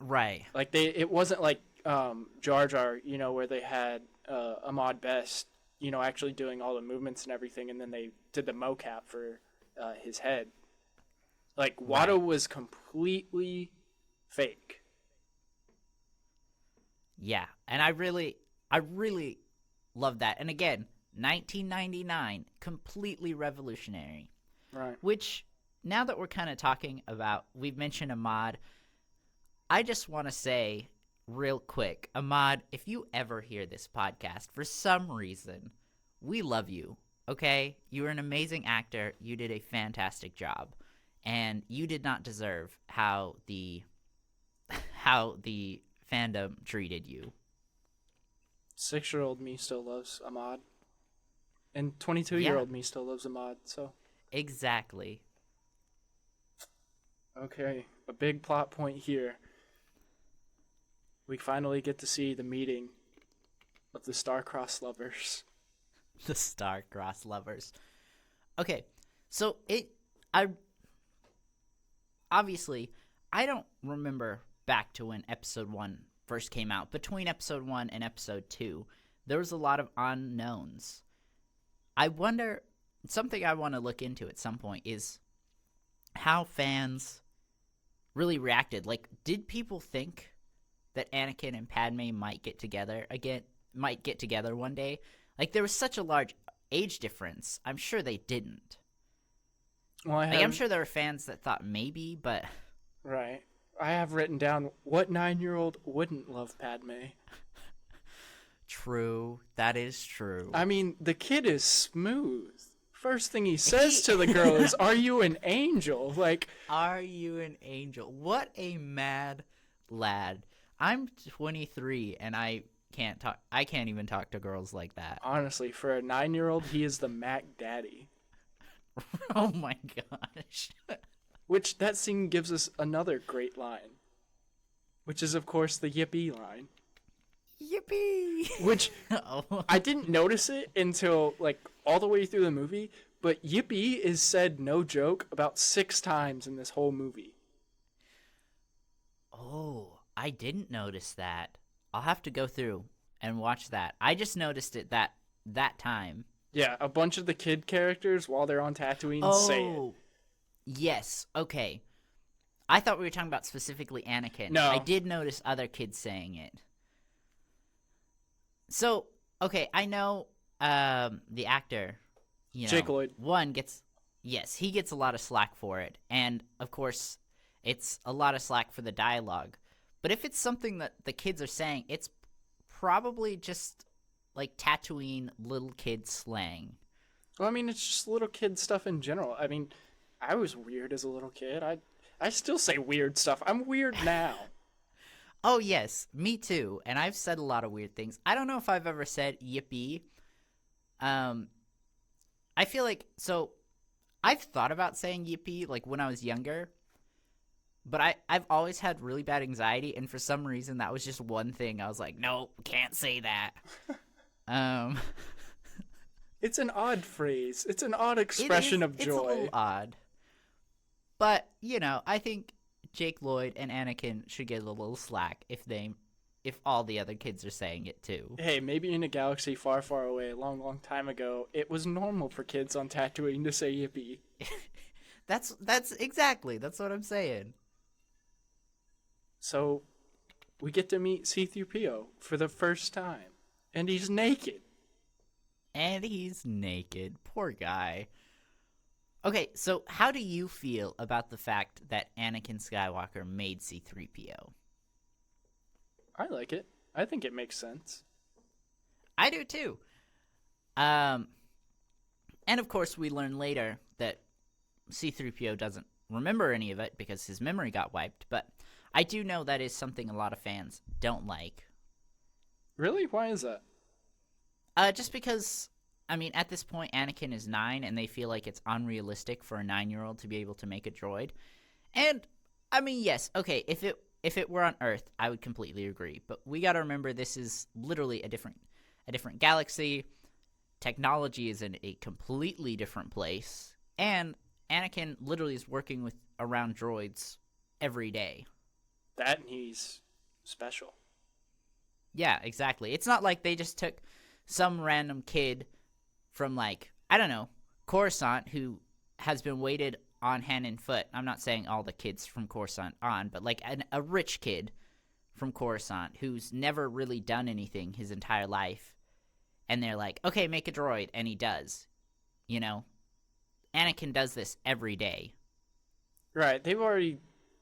Right. Like, it wasn't like Jar Jar, where they had Ahmad Best, actually doing all the movements and everything, and then they did the mocap for his head. Like, Watto was completely fake. Yeah, and I really love that. And again, 1999, completely revolutionary. Right. Which, now that we're kind of talking about, we've mentioned Ahmad, I just want to say real quick, Ahmad, if you ever hear this podcast, for some reason, we love you, okay? You're an amazing actor. You did a fantastic job. And you did not deserve how the fandom treated you. 6-year-old me still loves Ahmad. And 22-year-old me still loves Ahmad, so. Exactly. Okay, a big plot point here. We finally get to see the meeting of the star-crossed lovers. The star-crossed lovers. Okay, so obviously, I don't remember back to when episode 1 first came out. Between episode 1 and episode 2, there was a lot of unknowns. I wonder, something I want to look into at some point is how fans really reacted. Like, did people think that Anakin and Padme might get together one day? Like, there was such a large age difference. I'm sure they didn't. Well, I'm sure there were fans that thought maybe, but... Right. I have written down, what 9-year-old wouldn't love Padme? True. That is true. I mean, the kid is smooth. First thing he says to the girl is, "Are you an angel?" Like, are you an angel? What a mad lad. I'm 23 and I can't even talk to girls like that. Honestly, for a 9-year-old, he is the Mac Daddy. Oh my gosh. Which, that scene gives us another great line. Which is, of course, the yippee line. Yippee! Which, I didn't notice it until, like, all the way through the movie, but yippee is said, no joke, about 6 times in this whole movie. Oh, I didn't notice that. I'll have to go through and watch that. I just noticed it that time. Yeah, a bunch of the kid characters, while they're on Tatooine, say it. Yes, okay. I thought we were talking about specifically Anakin. No. I did notice other kids saying it. So, okay, I know the actor, Jake Lloyd. he gets a lot of slack for it. And, of course, it's a lot of slack for the dialogue. But if it's something that the kids are saying, it's probably just, like, Tatooine little kid slang. Well, I mean, it's just little kid stuff in general. I mean, I was weird as a little kid. I still say weird stuff. I'm weird now. Oh, yes, me too. And I've said a lot of weird things. I don't know if I've ever said yippee. I feel like, so I've thought about saying yippee, like, when I was younger. But I've always had really bad anxiety, and for some reason, that was just one thing. I was like, no, can't say that. It's an odd phrase. It's an odd expression of joy. It's a little odd. But, I think Jake Lloyd and Anakin should get a little slack if all the other kids are saying it too. Hey, maybe in a galaxy far, far away, a long, long time ago, it was normal for kids on Tatooine to say yippee. That's what I'm saying. So, we get to meet C-3PO for the first time, and he's naked. Poor guy. Okay, so how do you feel about the fact that Anakin Skywalker made C-3PO? I like it. I think it makes sense. I do too. And of course we learn later that C-3PO doesn't remember any of it because his memory got wiped, but I do know that is something a lot of fans don't like. Really? Why is that? Just because, I mean, at this point, Anakin is 9, and they feel like it's unrealistic for a 9-year-old to be able to make a droid. And, I mean, yes, okay, if it were on Earth, I would completely agree. But we gotta remember this is literally a different galaxy. Technology is in a completely different place. And Anakin literally is working around droids every day. That and he's special. Yeah, exactly. It's not like they just took some random kid from, like, I don't know, Coruscant, who has been weighted on hand and foot. I'm not saying all the kids from Coruscant on, but like a rich kid from Coruscant who's never really done anything his entire life, and they're like, okay, make a droid, and he does. You know? Anakin does this every day. Right. They've already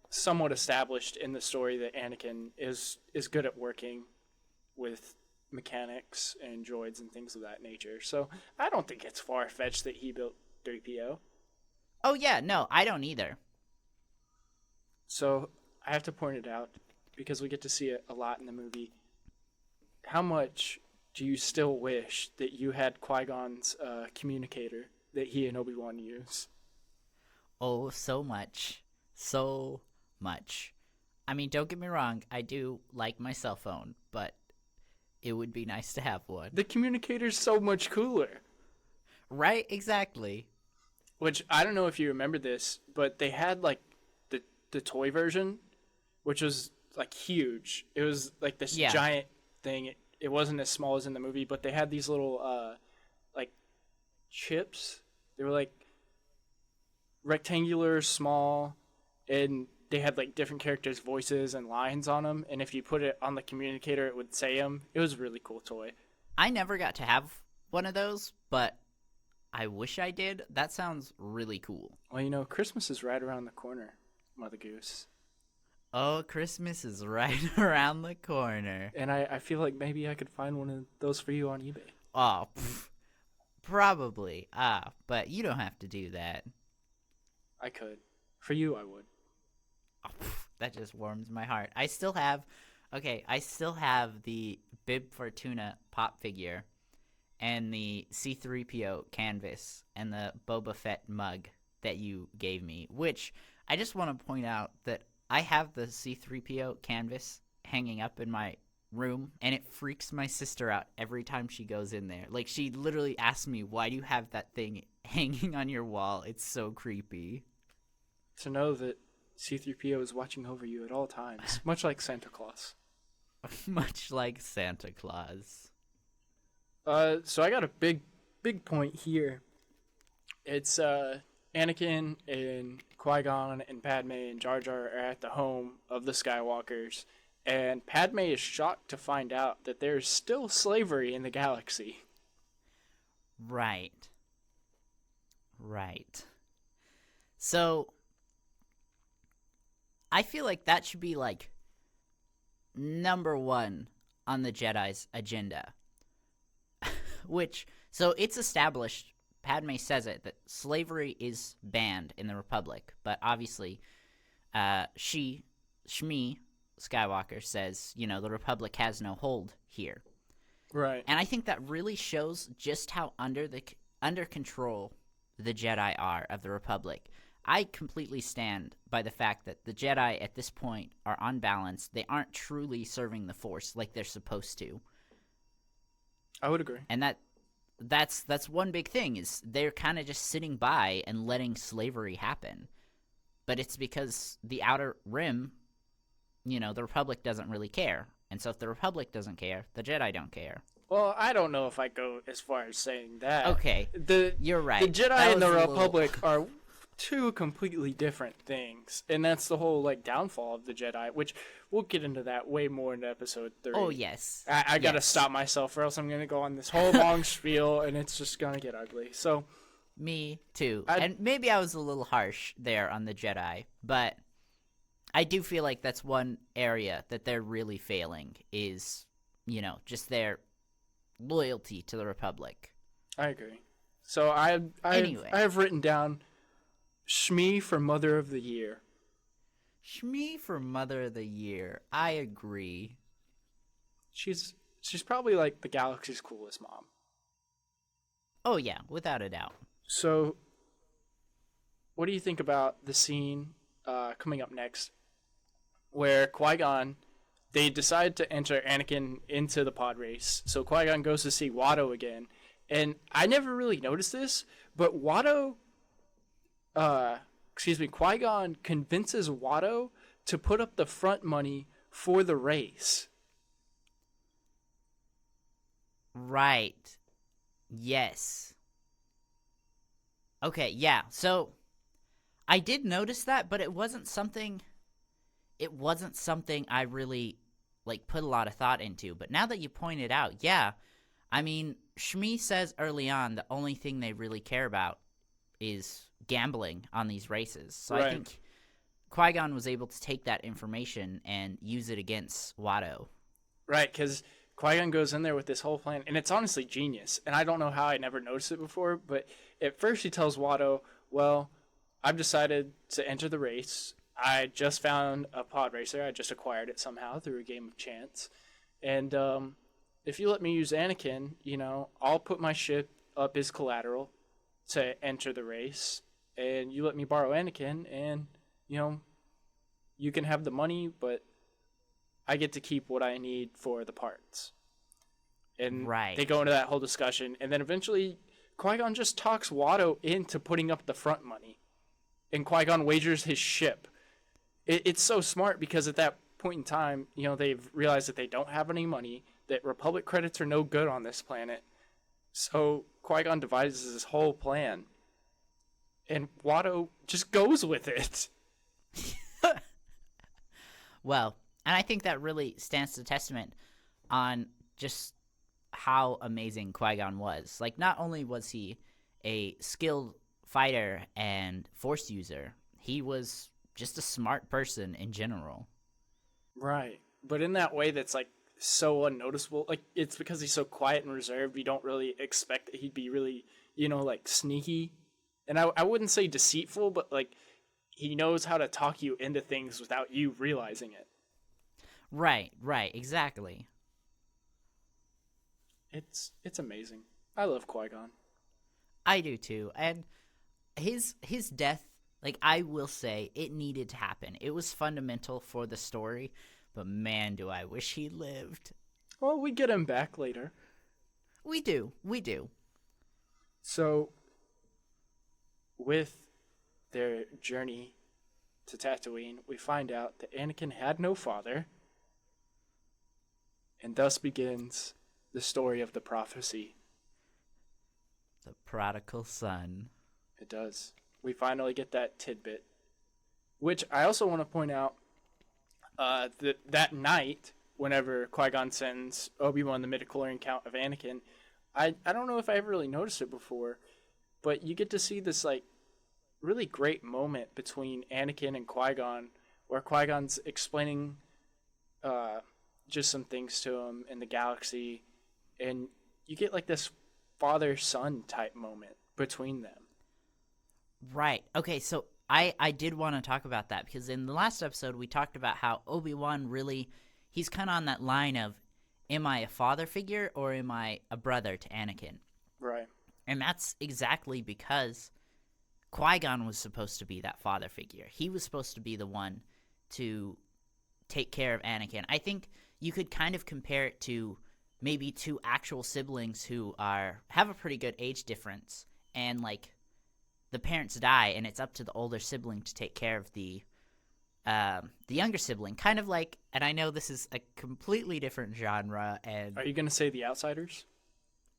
somewhat established in the story that Anakin is good at working with mechanics and droids and things of that nature. So I don't think it's far-fetched that he built 3PO. Oh, yeah, no, I don't either. So I have to point it out, because we get to see it a lot in the movie. How much do you still wish that you had Qui-Gon's communicator that he and Obi-Wan use? Oh, so much. So much. I mean, don't get me wrong, I do like my cell phone, but it would be nice to have one. The communicator's so much cooler. Right? Exactly. Which, I don't know if you remember this, but they had, like, the toy version, which was, like, huge. It was, like, this giant thing. It wasn't as small as in the movie, but they had these little, like, chips. They were, like, rectangular, small, and they had, like, different characters' voices and lines on them. And if you put it on the communicator, it would say them. It was a really cool toy. I never got to have one of those, but I wish I did. That sounds really cool. Well, you know, Christmas is right around the corner, MotherGoose. Oh, Christmas is right around the corner. And I feel like maybe I could find one of those for you on eBay. Oh, probably. But you don't have to do that. I could. For you, I would. Oh, that just warms my heart. I still have the Bib Fortuna pop figure and the C-3PO canvas and the Boba Fett mug that you gave me, which I just want to point out that I have the C-3PO canvas hanging up in my room, and it freaks my sister out every time she goes in there. Like, she literally asks me, why do you have that thing hanging on your wall? It's so creepy. To know that C-3PO is watching over you at all times, much like Santa Claus. Much like Santa Claus. So I got a big point here. It's Anakin and Qui-Gon and Padme and Jar Jar are at the home of the Skywalkers, and Padme is shocked to find out that there's still slavery in the galaxy. Right. So I feel like that should be, like, number one on the Jedi's agenda. So it's established, Padme says it, that slavery is banned in the Republic. But obviously, Shmi Skywalker says, you know, the Republic has no hold here. Right. And I think that really shows just how under control the Jedi are of the Republic. I completely stand by the fact that the Jedi at this point are unbalanced. They aren't truly serving the Force like they're supposed to. I would agree. And that's one big thing, is they're kind of just sitting by and letting slavery happen. But it's because the Outer Rim, you know, the Republic doesn't really care. And so if the Republic doesn't care, the Jedi don't care. Well, I don't know if I go as far as saying that. Okay, you're right. The Jedi That and the was a little- Republic are two completely different things, and that's the whole, like, downfall of the Jedi, which we'll get into that way more in episode 30. Oh, yes. I gotta Yes. stop myself, or else I'm gonna go on this whole long spiel, and it's just gonna get ugly. So, Me too. And maybe I was a little harsh there on the Jedi, but I do feel like that's one area that they're really failing, is, you know, just their loyalty to the Republic. I agree. So I have written down Shmi for Mother of the Year. Shmi for Mother of the Year. I agree. She's probably, like, the galaxy's coolest mom. Oh, yeah, without a doubt. So, what do you think about the scene coming up next, where Qui-Gon, they decide to enter Anakin into the pod race. So Qui-Gon goes to see Watto again, and I never really noticed this, but Qui-Gon convinces Watto to put up the front money for the race. Right. Yes. Okay, yeah. So I did notice that, but it wasn't something I really like put a lot of thought into. But now that you point it out, yeah, I mean, Shmi says early on the only thing they really care about is gambling on these races. So I think Qui-Gon was able to take that information and use it against Watto. Right, because Qui-Gon goes in there with this whole plan, and it's honestly genius. And I don't know how I never noticed it before, but at first he tells Watto, well, I've decided to enter the race. I just found a pod racer. I just acquired it somehow through a game of chance. And if you let me use Anakin, I'll put my ship up as collateral to enter the race. And you let me borrow Anakin, and, you can have the money, but I get to keep what I need for the parts. And they go into that whole discussion. And then eventually Qui-Gon just talks Watto into putting up the front money. And Qui-Gon wagers his ship. It's so smart because at that point in time, they've realized that they don't have any money, that Republic credits are no good on this planet. So Qui-Gon devises his whole plan. And Watto just goes with it. Well, and I think that really stands to testament on just how amazing Qui-Gon was. Like, not only was he a skilled fighter and Force user, he was just a smart person in general. Right. But in that way that's, like, so unnoticeable. Like, it's because he's so quiet and reserved, you don't really expect that he'd be really, like, sneaky. And I wouldn't say deceitful, but, like, he knows how to talk you into things without you realizing it. Right, exactly. It's amazing. I love Qui-Gon. I do too. And his death, like, I will say, it needed to happen. It was fundamental for the story, but man, do I wish he lived. Well, we get him back later. We do. So, with their journey to Tatooine, we find out that Anakin had no father, and thus begins the story of the prophecy. The prodigal son. It does. We finally get that tidbit. Which I also want to point out, that night, whenever Qui-Gon sends Obi-Wan the midichlorian count of Anakin, I don't know if I ever really noticed it before, but you get to see this, like, really great moment between Anakin and Qui-Gon, where Qui-Gon's explaining just some things to him in the galaxy, and you get, like, this father-son type moment between them. Right. Okay, so I did want to talk about that, because in the last episode we talked about how Obi-Wan really, he's kind of on that line of, am I a father figure or am I a brother to Anakin? Right. And that's exactly because Qui-Gon was supposed to be that father figure. He was supposed to be the one to take care of Anakin. I think you could kind of compare it to maybe two actual siblings who have a pretty good age difference, and, like, the parents die, and it's up to the older sibling to take care of the younger sibling. Kind of like, and I know this is a completely different genre, and... Are you going to say The Outsiders?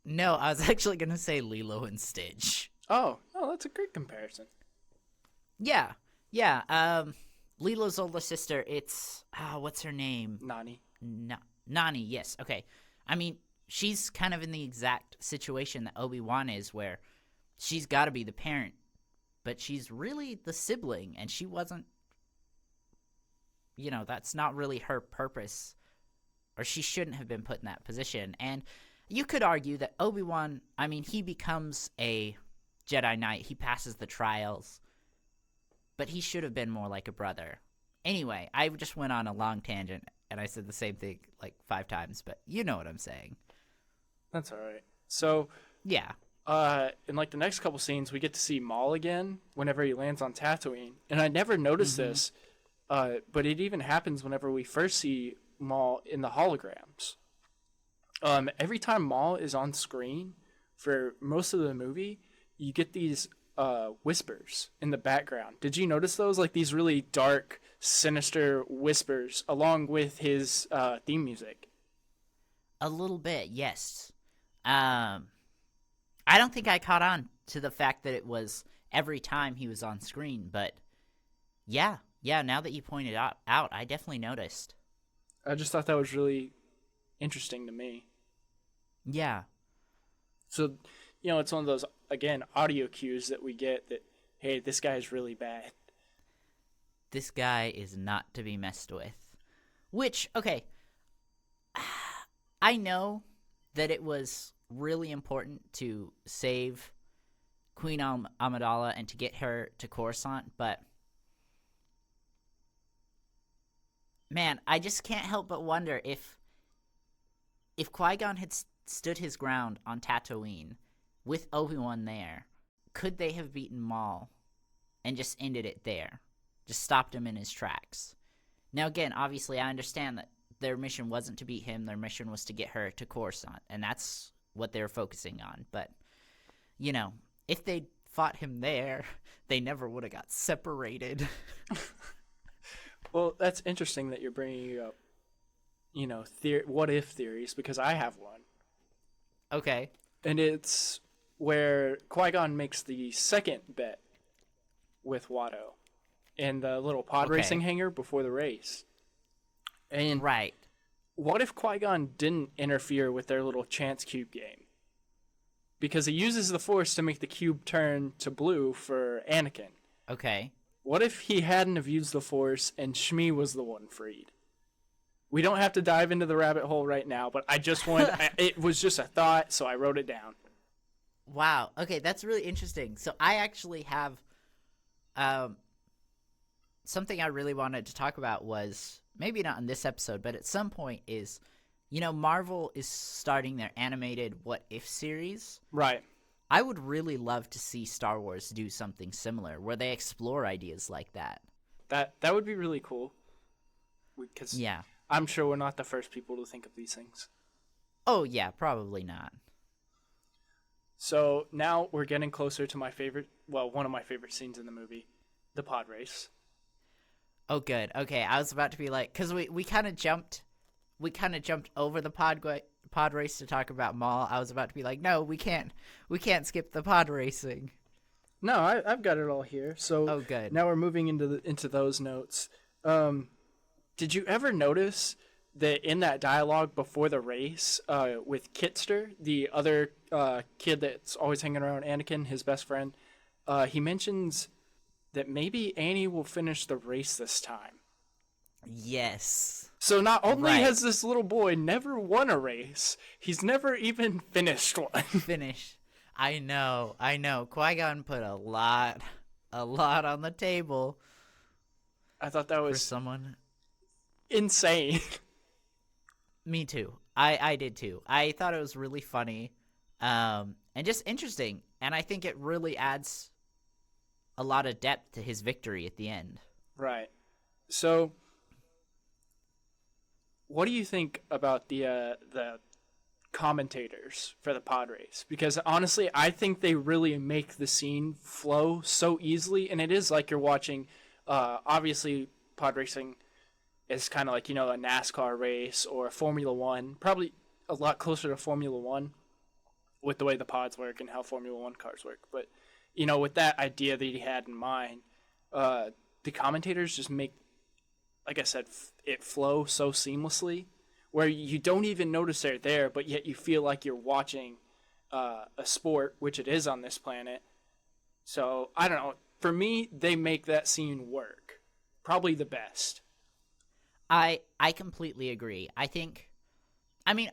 No, I was actually going to say Lilo and Stitch. Oh, that's a great comparison. Yeah. Lilo's older sister, it's... what's her name? Nani. Nani, yes. Okay. I mean, she's kind of in the exact situation that Obi-Wan is, where she's got to be the parent, but she's really the sibling, and she wasn't... that's not really her purpose, or she shouldn't have been put in that position. And you could argue that Obi-Wan, I mean, he becomes a Jedi Knight. He passes the trials, but he should have been more like a brother. Anyway, I just went on a long tangent, and I said the same thing like 5 times, but you know what I'm saying. That's all right. So, yeah. In, like, the next couple scenes, we get to see Maul again whenever he lands on Tatooine. And I never noticed this, but it even happens whenever we first see Maul in the holograms. Every time Maul is on screen for most of the movie, you get these whispers in the background. Did you notice those? Like, these really dark, sinister whispers along with his theme music. A little bit, yes. I don't think I caught on to the fact that it was every time he was on screen, but yeah, now that you pointed out, I definitely noticed. I just thought that was really interesting to me. Yeah. So, it's one of those, again, audio cues that we get that, hey, this guy is really bad. This guy is not to be messed with. Which, okay, I know that it was really important to save Queen Amidala and to get her to Coruscant, but man, I just can't help but wonder if Qui-Gon had stood his ground on Tatooine with Obi-Wan there, could they have beaten Maul and just ended it there? Just stopped him in his tracks. Now again, obviously I understand that their mission wasn't to beat him, their mission was to get her to Coruscant, and that's what they were focusing on. But, if they fought him there, they never would have got separated. Well, that's interesting that you're bringing up, what-if theories, because I have one. Okay. And it's where Qui-Gon makes the second bet with Watto in the little pod racing hangar before the race. And right. What if Qui-Gon didn't interfere with their little chance cube game? Because he uses the Force to make the cube turn to blue for Anakin. Okay. What if he hadn't have used the Force and Shmi was the one freed? We don't have to dive into the rabbit hole right now, but I just it was just a thought, so I wrote it down. Wow. Okay, that's really interesting. So I actually have something I really wanted to talk about was, maybe not in this episode, but at some point is, Marvel is starting their animated What If series. Right. I would really love to see Star Wars do something similar where they explore ideas like that. That would be really cool. Because yeah. I'm sure we're not the first people to think of these things. Oh, yeah, probably not. So now we're getting closer to one of my favorite scenes in the movie, the pod race. Oh, good. Okay, I was about to be like, because we kind of jumped over the pod race to talk about Maul. I was about to be like, no, we can't skip the pod racing. No, I've got it all here. So oh, good. Now we're moving into those notes. Did you ever notice that in that dialogue before the race with Kitster, the other kid that's always hanging around Anakin, his best friend, he mentions that maybe Annie will finish the race this time. Yes. So not only has this little boy never won a race, he's never even finished one. I know. Qui-Gon put a lot on the table. I thought that was for someone insane. Me too. I did too. I thought it was really funny, and just interesting. And I think it really adds a lot of depth to his victory at the end. Right. So, what do you think about the commentators for the pod race? Because honestly, I think they really make the scene flow so easily, and it is like you're watching. Obviously, pod racing is kind of like, a NASCAR race or a Formula One, probably a lot closer to Formula One with the way the pods work and how Formula One cars work. But, with that idea that he had in mind, the commentators just make, like I said, it flow so seamlessly where you don't even notice they're there, but yet you feel like you're watching a sport, which it is on this planet. So, I don't know. For me, they make that scene work. Probably the best. I completely agree.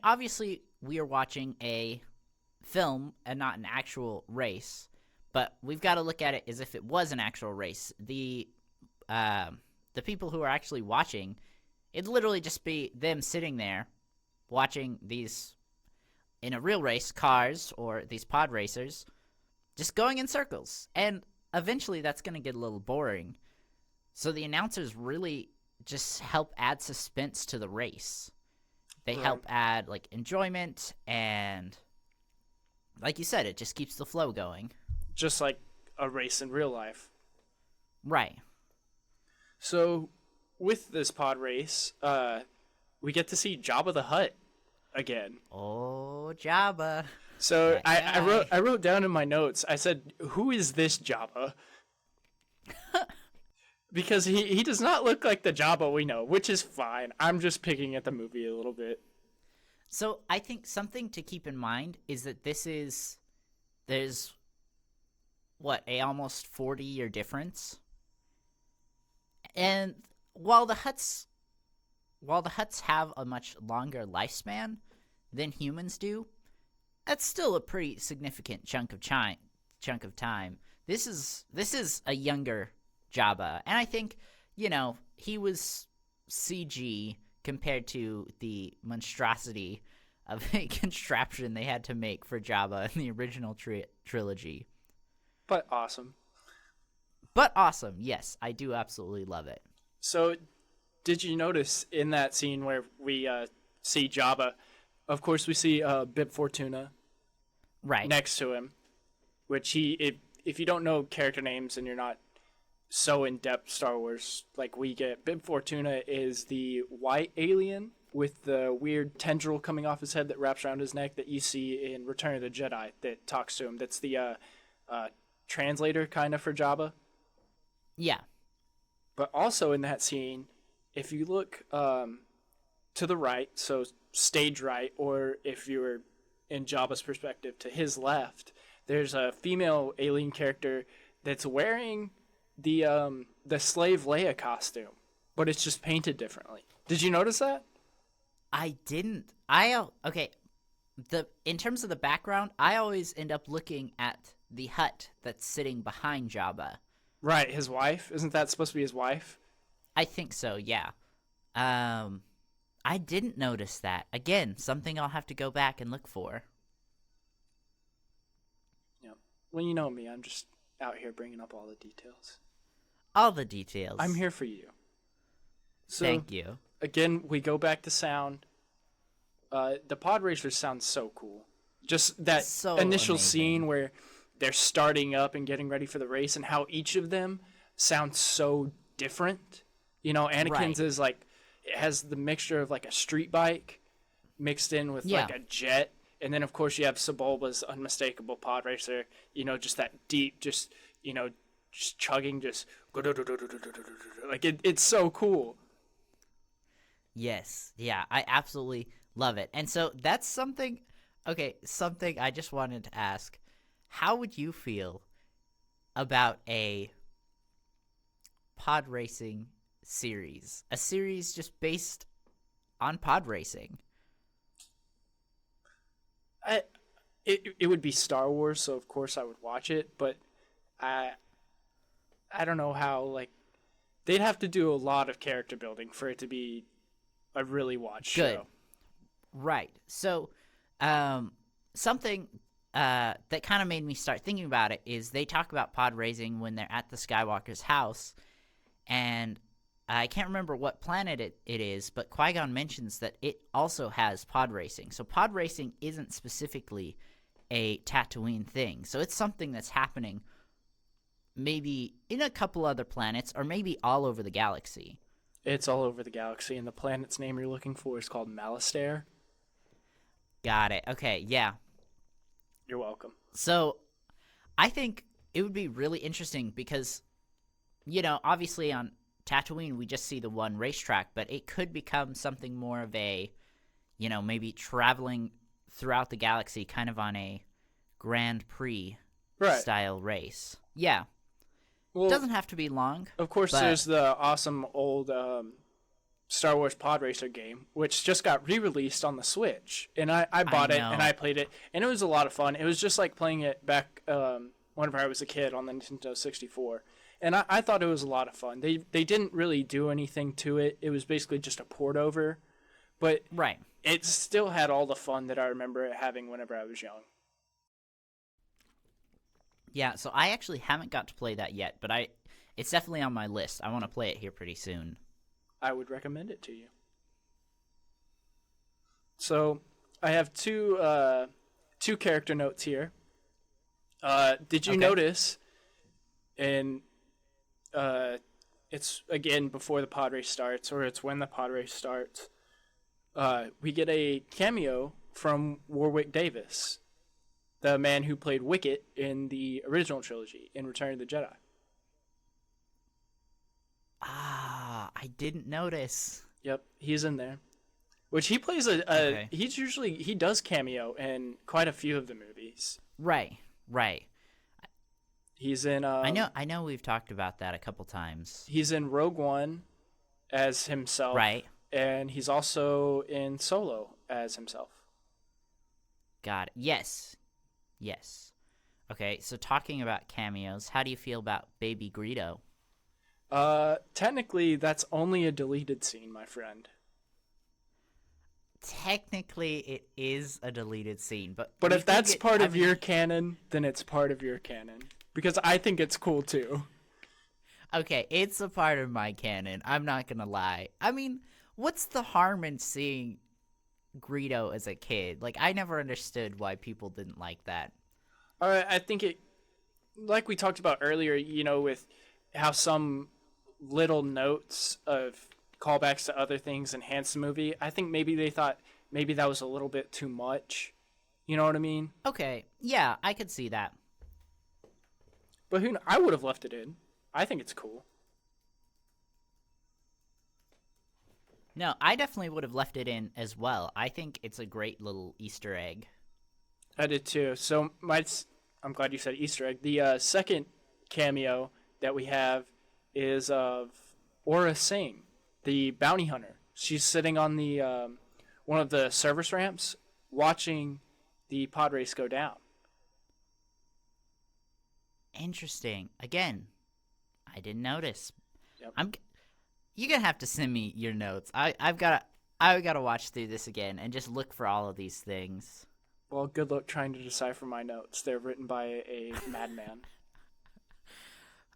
Obviously we are watching a film and not an actual race, but we've got to look at it as if it was an actual race. The people who are actually watching, it'd literally just be them sitting there watching these, in a real race, cars or these pod racers just going in circles. And eventually that's going to get a little boring. So the announcers really just help add suspense to the race. They help add enjoyment, and like you said, it just keeps the flow going. Just like a race in real life. Right. So with this pod race, we get to see Jabba the Hutt again. Oh, Jabba. So I wrote down in my notes, I said, who is this Jabba? Because he does not look like the Jabba we know, which is fine. I'm just picking at the movie a little bit. So I think something to keep in mind is that there's what, a almost 40-year difference. And while the Hutts have a much longer lifespan than humans do, that's still a pretty significant chunk of time. This is a younger Jabba, and I think, he was CG compared to the monstrosity of a contraption they had to make for Jabba in the original trilogy. But awesome. Yes, I do absolutely love it. So, did you notice in that scene where we see Jabba, of course we see Bib Fortuna Right. next to him, which if you don't know character names and you're not so in-depth Star Wars like we get, Bib Fortuna is the white alien with the weird tendril coming off his head that wraps around his neck that you see in Return of the Jedi that talks to him. That's the translator kind of for Jabba. Yeah. But also in that scene, if you look to the right, so stage right, or if you were in Jabba's perspective to his left, there's a female alien character that's wearing the slave Leia costume, but it's just painted differently. Did you notice that? I didn't. In terms of the background, I always end up looking at the hut that's sitting behind Jabba. Right, his wife. Isn't that supposed to be his wife? I think so, yeah. I didn't notice that. Again, something I'll have to go back and look for. Yeah. Well, you know me. I'm just out here bringing up all the details. All the details. I'm here for you. So, thank you. Again, we go back to sound. The pod racers sound so cool. Just that So initial amazing. scene where they're starting up and getting ready for the race, and how each of them sounds so different. Anakin's Right. is like, it has the mixture of like a street bike mixed in with like a jet. And then, of course, you have Sebulba's unmistakable pod racer, just that deep, just chugging, just like it's so cool. Yes. Yeah, I absolutely love it. And so that's something I just wanted to ask. How would you feel about a pod racing series? A series just based on pod racing? It would be Star Wars, so of course I would watch it, but I don't know how, like, they'd have to do a lot of character building for it to be a really watched Good. show. Right. So, something that kind of made me start thinking about it is they talk about pod racing when they're at the Skywalker's house, and I can't remember what planet it is, but Qui-Gon mentions that it also has pod racing. So pod racing isn't specifically a Tatooine thing. So it's something that's happening maybe in a couple other planets or maybe all over the galaxy. It's all over the galaxy, and the planet's name you're looking for is called Malastare. Got it. Okay, yeah. You're welcome. So I think it would be really interesting because, obviously on Tatooine we just see the one racetrack, but it could become something more of a, maybe traveling throughout the galaxy kind of on a Grand Prix style race. Yeah. Well, It doesn't have to be long. of course, but- there's the awesome old Star Wars Pod Racer game, which just got re-released on the Switch, and I bought it know. and I played it, and it was a lot of fun. It was just like playing it back whenever I was a kid on the Nintendo 64, and I thought it was a lot of fun. They didn't really do anything to it. It was basically just a port over, but Right. it still had all the fun that I remember it having whenever I was young. Yeah, so I actually haven't got to play that yet, but it's definitely on my list. I want to play it here pretty soon. I would recommend it to you. So I have two character notes here. Did you Okay. notice? And it's again before the pod race starts, or it's when the pod race starts. We get a cameo from Warwick Davis, the man who played Wicket in the original trilogy in Return of the Jedi. Ah, I didn't notice. Yep, he's in there. Which he plays Okay. he does cameo in quite a few of the movies. Right. He's in I know we've talked about that a couple times. he's in Rogue One as himself. Right. And he's also in Solo as himself. Got it. Yes. Okay, so talking about cameos, how do you feel about Baby Greedo? Technically that's only a deleted scene, my friend. Technically, it is a deleted scene, but But we if that's think part of your canon, then it's part of your canon. Because I think it's cool too. Okay, it's a part of my canon. I'm not gonna lie. I mean, what's the harm in seeing Greedo as a kid? Like, I never understood why people didn't like that. I think it, like we talked about earlier, with how some little notes of callbacks to other things enhance the movie. I think maybe they thought maybe that was a little bit too much. You know what I mean? Okay, yeah, I could see that. But I would have left it in. I think it's cool. No, I definitely would have left it in as well. I think it's a great little Easter egg. I did too. So I'm glad you said Easter egg. The second cameo that we have is of Aura Singh, the bounty hunter. She's sitting on the one of the service ramps, watching the pod race go down. Interesting. Again, I didn't notice. Yep. You're gonna have to send me your notes. I've gotta watch through this again and just look for all of these things. Well, good luck trying to decipher my notes. They're written by a madman.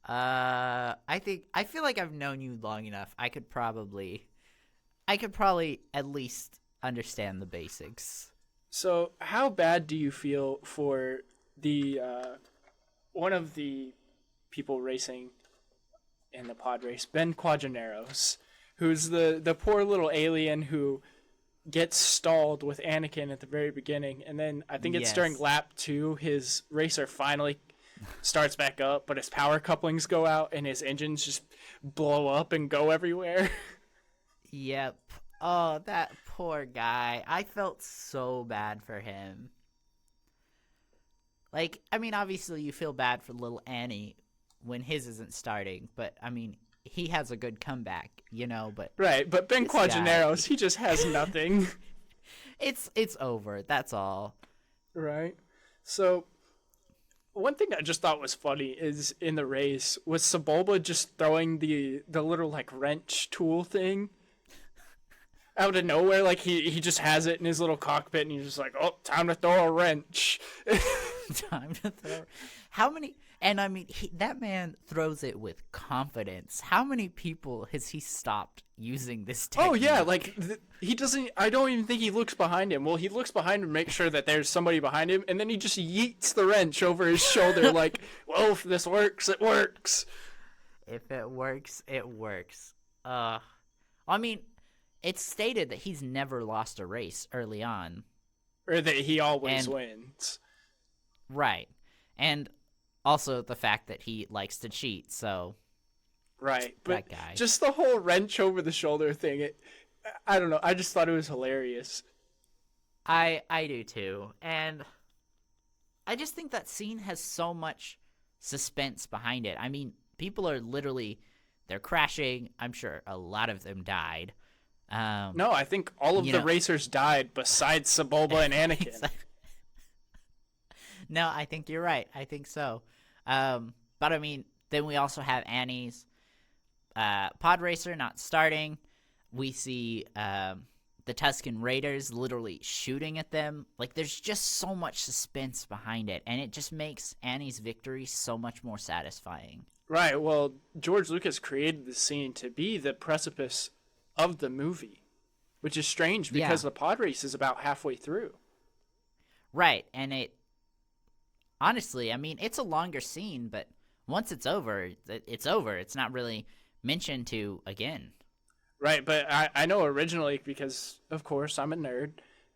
I feel like I've known you long enough. I could probably at least understand the basics. So, how bad do you feel for the one of the people racing in the pod race, Ben Quadraneros, who's the poor little alien who gets stalled with Anakin at the very beginning, and then I think it's during lap 2, his racer finally starts back up, but his power couplings go out and his engines just blow up and go everywhere. Yep. Oh, that poor guy. I felt so bad for him. Like, I mean, obviously you feel bad for little Annie when his isn't starting, but I mean, he has a good comeback, but Right, but Ben Quadraneros, he just has nothing. it's over. That's all. Right. So one thing I just thought was funny is in the race was Sebulba just throwing the little like wrench tool thing out of nowhere. Like he just has it in his little cockpit and he's just like, oh, time to throw a wrench. Time to throw. How many? And I mean, that man throws it with confidence. How many people has he stopped using this technique? Oh yeah, like he doesn't. I don't even think he looks behind him. Well, he looks behind him to make sure that there's somebody behind him, and then he just yeets the wrench over his shoulder, like, well, if this works, it works. If it works, it works. I mean, it's stated that he's never lost a race early on. Or that he always wins. Right. And also the fact that he likes to cheat, so... Right, but that guy. Just the whole wrench over the shoulder thing, I don't know, I just thought it was hilarious. I do too, and I just think that scene has so much suspense behind it. I mean, people are literally, they're crashing. I'm sure a lot of them died. No, I think all of the racers died besides Sebulba and Anakin. No, I think you're right. I think so. But I mean, then we also have Annie's pod racer not starting. We see the Tusken Raiders literally shooting at them. Like, there's just so much suspense behind it, and it just makes Annie's victory so much more satisfying. Right, well, George Lucas created the scene to be the precipice of the movie, which is strange because the pod race is about halfway through. Right, and it... Honestly, I mean, it's a longer scene, but once it's over, it's over. It's not really mentioned to again. Right, but I know originally, because, of course, I'm a nerd.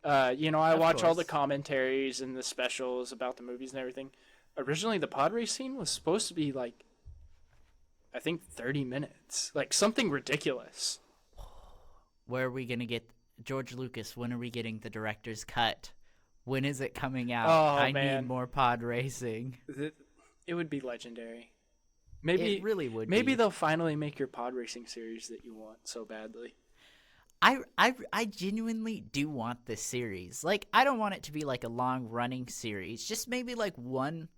I watch all the commentaries and the specials about the movies and everything. Originally, the pod race scene was supposed to be, like, I think 30 minutes. Like something ridiculous. Where are we going to get George Lucas? When are we getting the director's cut? When is it coming out? I need more pod racing. It would be legendary. Maybe it really would. Maybe they'll finally make your pod racing series that you want so badly. I genuinely do want this series. Like, I don't want it to be like a long running series. Just maybe like one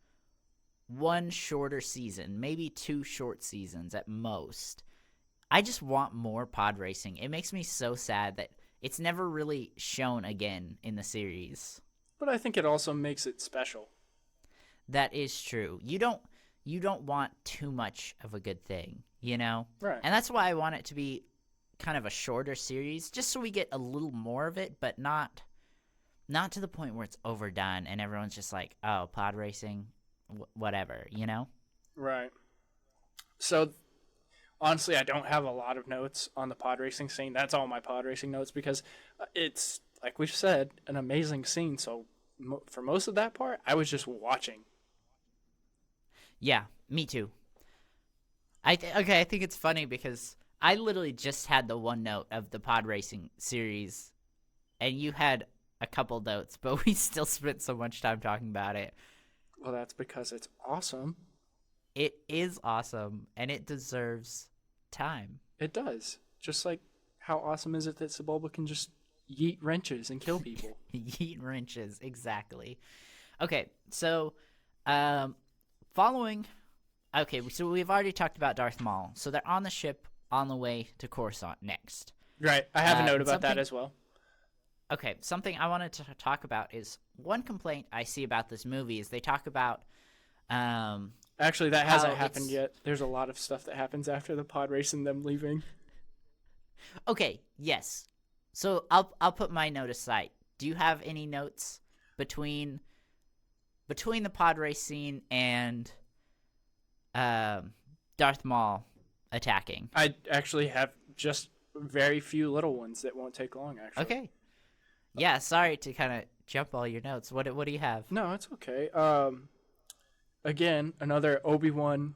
shorter season, maybe 2 short seasons at most. I just want more pod racing. It makes me so sad that it's never really shown again in the series. But I think it also makes it special. That is true. You don't want too much of a good thing, you know? Right. And that's why I want it to be kind of a shorter series, just so we get a little more of it, but not to the point where it's overdone and everyone's just like, oh, pod racing, whatever, you know? Right. So, honestly, I don't have a lot of notes on the pod racing scene. That's all my pod racing notes because it's, like we've said, an amazing scene. So, for most of that part, I was just watching. Yeah, me too. I think it's funny because I literally just had the one note of the pod racing series, and you had a couple notes, but we still spent so much time talking about it. Well, that's because it's awesome. It is awesome, and it deserves time. It does. Just like how awesome is it that Sebulba can just yeet wrenches and kill people? Yeet wrenches, exactly. Okay, so so we've already talked about Darth Maul. So they're on the ship on the way to Coruscant next. Right. I have a note about that as well. Okay, something I wanted to talk about is one complaint I see about this movie is they talk about actually, that hasn't happened yet. There's a lot of stuff that happens after the pod race and them leaving. Okay, yes. So I'll put my note aside. Do you have any notes between the pod race scene and Darth Maul attacking? I actually have just very few little ones that won't take long, actually. Okay. Yeah, sorry to kind of jump all your notes. What do you have? No, it's okay. Again, another Obi-Wan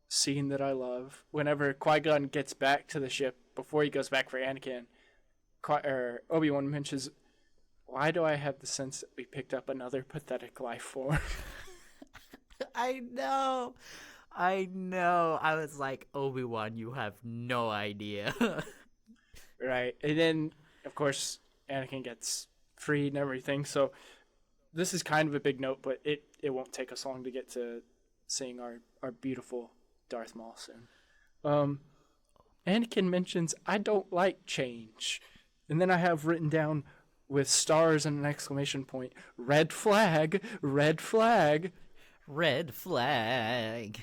scene that I love. Whenever Qui-Gon gets back to the ship, before he goes back for Anakin, Obi-Wan mentions, why do I have the sense that we picked up another pathetic life form? I know. I was like, Obi-Wan, you have no idea. Right. And then, of course, Anakin gets freed and everything. So this is kind of a big note, but it won't take us long to get to seeing our beautiful Darth Maul soon. Anakin mentions, I don't like change. And then I have written down with stars and an exclamation point, red flag, red flag. Red flag.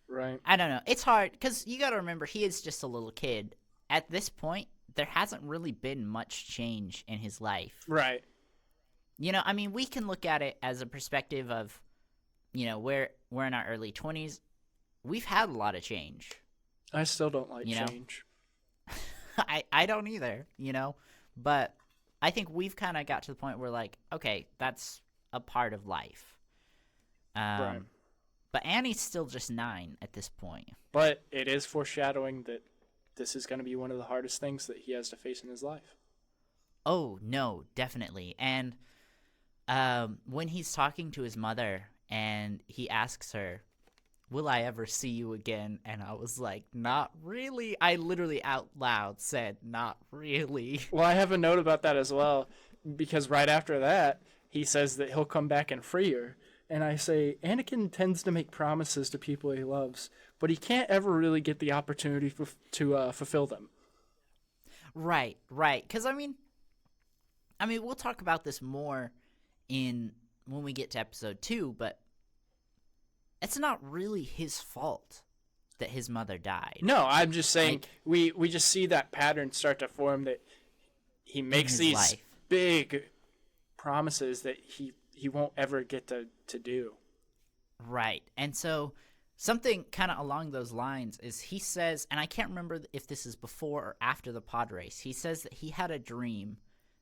Right. I don't know. It's hard because you got to remember he is just a little kid. At this point, there hasn't really been much change in his life. Right. You know, I mean, we can look at it as a perspective of, you know, we're in our early 20s. We've had a lot of change. I still don't like change. I don't either, you know. But I think we've kind of got to the point where, like, okay, that's a part of life. Right. But Annie's still just 9 at this point. But it is foreshadowing that this is going to be one of the hardest things that he has to face in his life. Oh, no, definitely. And when he's talking to his mother and he asks her, will I ever see you again? And I was like, not really. I literally out loud said, not really. Well, I have a note about that as well, because right after that, he says that he'll come back and free her. And I say, Anakin tends to make promises to people he loves, but he can't ever really get the opportunity to fulfill them. Right. Because, I mean, we'll talk about this more when we get to episode 2, but it's not really his fault that his mother died. No, I'm just saying we just see that pattern start to form, that he makes these life. Big promises that he won't ever get to do. Right. And so something kind of along those lines is he says, and I can't remember if this is before or after the pod race, he says that he had a dream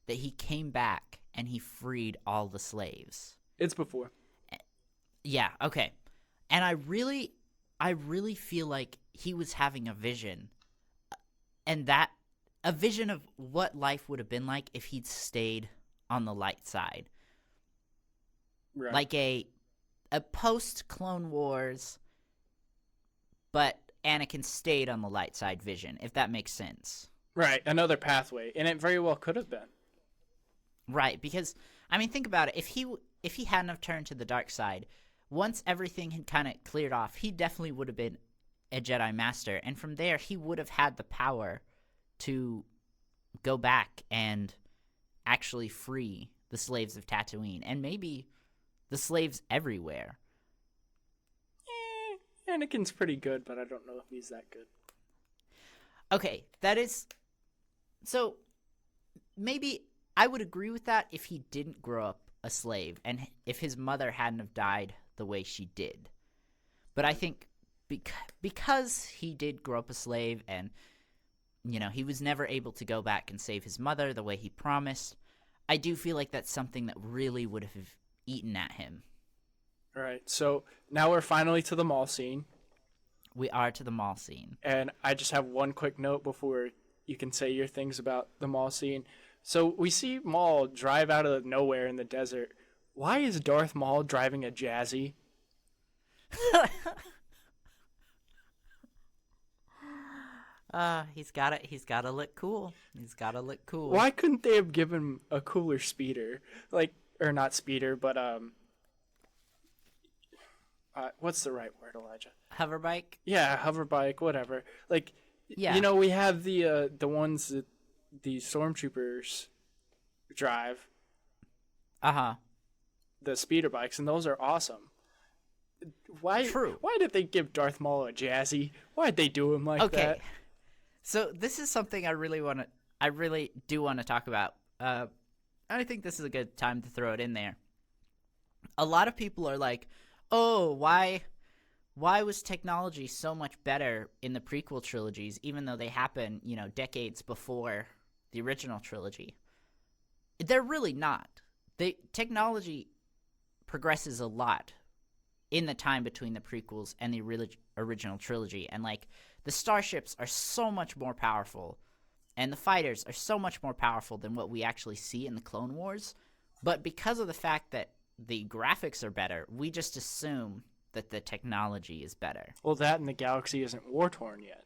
that he came back and he freed all the slaves. It's before. Yeah, okay. And I really feel like he was having a vision, and that a vision of what life would have been like if he'd stayed on the light side. Right. Like a post-Clone Wars, but Anakin stayed on the light side vision, if that makes sense. Right, another pathway, and it very well could have been. Right, because, I mean, think about it. If he hadn't have turned to the dark side, once everything had kind of cleared off, he definitely would have been a Jedi Master, and from there, he would have had the power to go back and actually free the slaves of Tatooine, and maybe the slaves everywhere. Anakin's pretty good, but I don't know if he's that good. Okay, that is... So, maybe I would agree with that if he didn't grow up a slave, and if his mother hadn't have died the way she did. But I think because he did grow up a slave, and, you know, he was never able to go back and save his mother the way he promised, I do feel like that's something that really would have eaten at him. All right, so now we're finally to the mall scene. We are to the mall scene. And I just have one quick note before you can say your things about the mall scene. So we see Maul drive out of nowhere in the desert. Why is Darth Maul driving a Jazzy? He's gotta look cool. He's gotta look cool. Why couldn't they have given him a cooler speeder? Like, or not speeder, but what's the right word, Elijah? Hoverbike? Yeah, hover bike, whatever. Like, Yeah. you know, we have the ones that the stormtroopers drive, Uh-huh. the speeder bikes, and those are awesome. Why? True. Why did they give Darth Maul a Jazzy? Why'd they do him like Okay. that? So this is something I really do want to talk about. I think this is a good time to throw it in there. A lot of people are like, "Oh, why was technology so much better in the prequel trilogies, even though they happen, you know, decades before the original trilogy?" They're really not. Technology progresses a lot in the time between the prequels and the original trilogy, and like the starships are so much more powerful, and the fighters are so much more powerful than what we actually see in the Clone Wars. But because of the fact that the graphics are better, we just assume that the technology is better. Well, that and the galaxy isn't war-torn yet.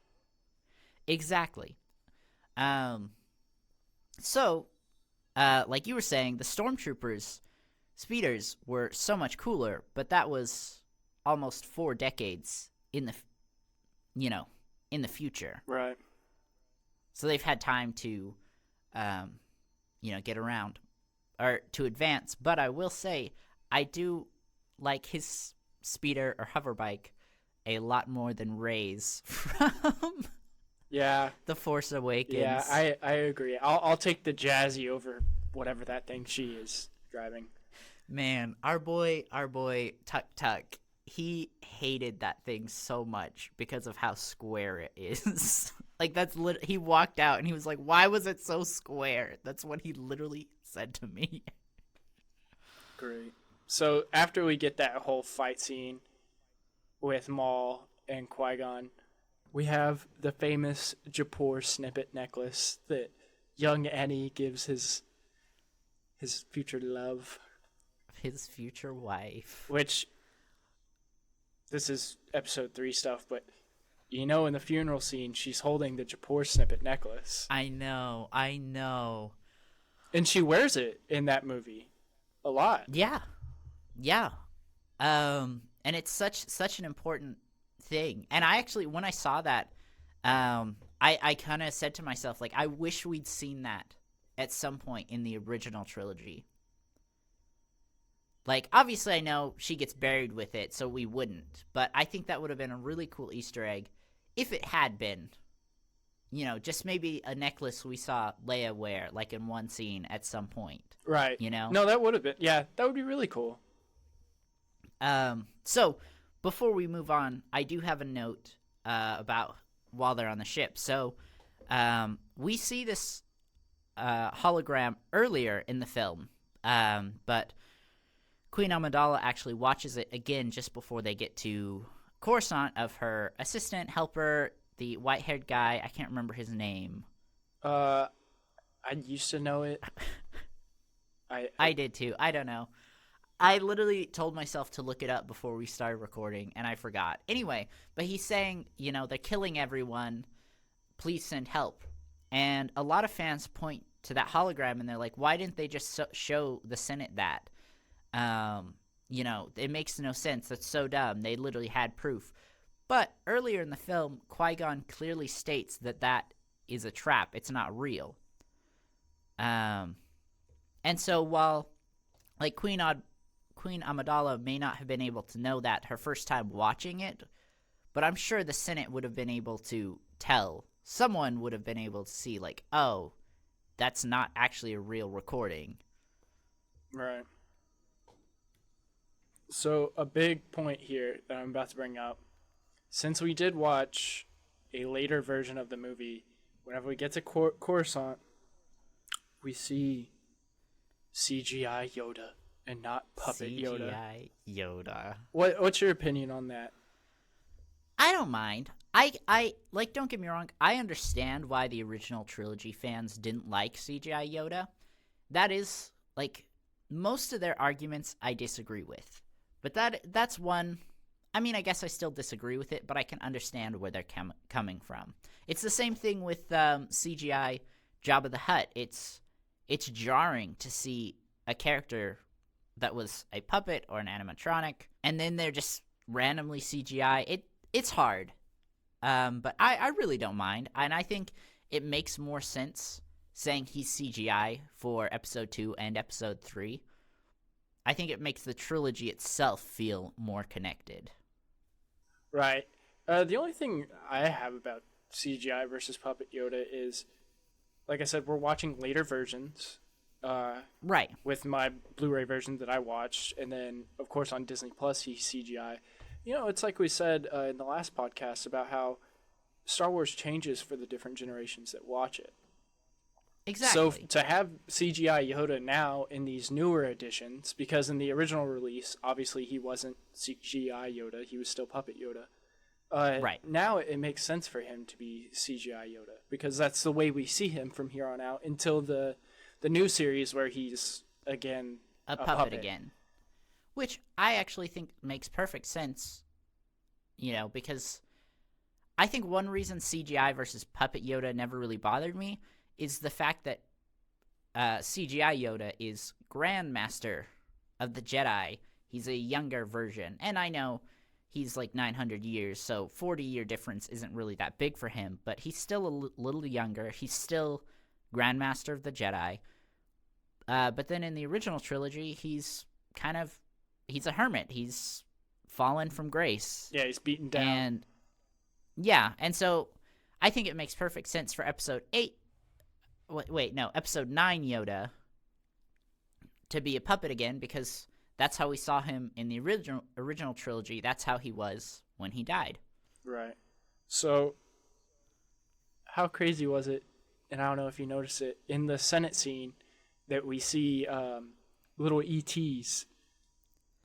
Exactly. So, like you were saying, the Stormtroopers' speeders were so much cooler, but that was almost 4 decades in the, in the future. Right. So they've had time to, get around or to advance. But I will say, I do like his speeder or hover bike a lot more than Rey's from The Force Awakens. Yeah, I agree. I'll take the Jazzy over whatever that thing she is driving. Man, our boy Tuk Tuk, he hated that thing so much because of how square it is. Like, he walked out and he was like, "Why was it so square?" That's what he literally said to me. Great. So after we get that whole fight scene with Maul and Qui-Gon, we have the famous Japor snippet necklace that young Annie gives his future love. His future wife. Which, this is episode 3 stuff, but in the funeral scene, she's holding the Japor snippet necklace. I know. And she wears it in that movie a lot. Yeah. And it's such an important thing. And I actually, when I saw that, I kind of said to myself, like, I wish we'd seen that at some point in the original trilogy. Like, obviously I know she gets buried with it, so we wouldn't. But I think that would have been a really cool Easter egg if it had been. Just maybe a necklace we saw Leia wear, like in one scene at some point. Right. No, that would have been, that would be really cool. So, before we move on, I do have a note about while they're on the ship. So, we see this hologram earlier in the film, but Queen Amidala actually watches it again just before they get to Coruscant of her assistant, helper, the white-haired guy. I can't remember his name. I used to know it. I did too. I don't know. I literally told myself to look it up before we started recording, and I forgot. Anyway, but he's saying, they're killing everyone. Please send help. And a lot of fans point to that hologram, and they're like, why didn't they just show the Senate that? It makes no sense. That's so dumb. They literally had proof. But earlier in the film, Qui-Gon clearly states that is a trap. It's not real. And so while, like, Queen Amidala may not have been able to know that her first time watching it, but I'm sure the Senate would have been able to tell. Someone would have been able to see, like, oh, that's not actually a real recording. Right. So a big point here that I'm about to bring up, since we did watch a later version of the movie, whenever we get to Coruscant, we see CGI Yoda and not puppet Yoda. CGI Yoda. What's your opinion on that? I don't mind. I don't get me wrong, I understand why the original trilogy fans didn't like CGI Yoda. That is, like, most of their arguments I disagree with. But that's one, I mean, I guess I still disagree with it, but I can understand where they're coming from. It's the same thing with CGI Jabba the Hutt. It's jarring to see a character that was a puppet or an animatronic, and then they're just randomly CGI. It's hard. But I really don't mind. And I think it makes more sense saying he's CGI for Episode 2 and Episode 3. I think it makes the trilogy itself feel more connected. Right. The only thing I have about CGI versus puppet Yoda is, like I said, we're watching later versions. Right. With my Blu-ray version that I watched, and then, of course, on Disney Plus, he's CGI. It's like we said in the last podcast about how Star Wars changes for the different generations that watch it. Exactly. So to have CGI Yoda now in these newer editions, because in the original release, obviously he wasn't CGI Yoda, he was still puppet Yoda. Right. Now it makes sense for him to be CGI Yoda, because that's the way we see him from here on out until the new series where he's, again, a puppet again. Which I actually think makes perfect sense, because I think one reason CGI versus puppet Yoda never really bothered me is the fact that CGI Yoda is Grandmaster of the Jedi. He's a younger version. And I know he's like 900 years, so 40-year difference isn't really that big for him, but he's still a little younger. He's still Grandmaster of the Jedi. But then in the original trilogy, he's a hermit. He's fallen from grace. Yeah, he's beaten down. And so I think it makes perfect sense for Episode 8. Episode 9 Yoda to be a puppet again, because that's how we saw him in the original trilogy. That's how he was when he died. Right. So, how crazy was it, and I don't know if you noticed it, in the Senate scene that we see little ETs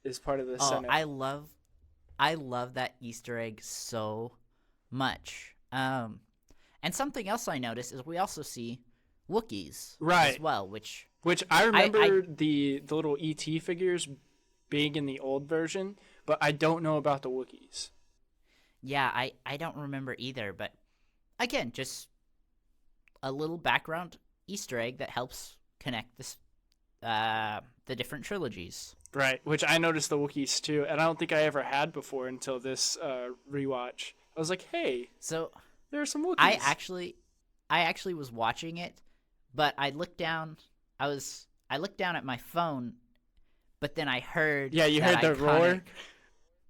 as part of the Senate. I love that Easter egg so much. And something else I noticed is we also see Wookiees as well, which I remember the little ET figures being in the old version, but I don't know about the Wookiees. Yeah, I don't remember either, but again, just a little background Easter egg that helps connect the different trilogies. Right, which I noticed the Wookiees too, and I don't think I ever had before until this rewatch. I was like, hey, so there are some Wookiees. I actually was watching it, but I looked down at my phone, but then I heard you heard the roar?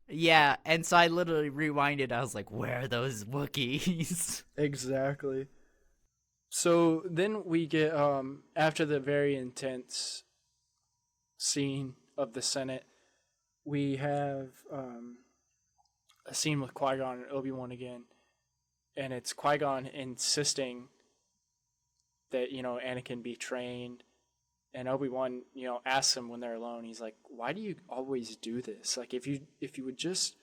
Yeah, and so I literally rewinded. I was like, where are those Wookiees? Exactly. So then we get, after the very intense scene of the Senate, we have a scene with Qui-Gon and Obi-Wan again. And it's Qui-Gon insisting that, Anakin be trained. And Obi-Wan, asks him when they're alone, he's like, why do you always do this? Like, if you would just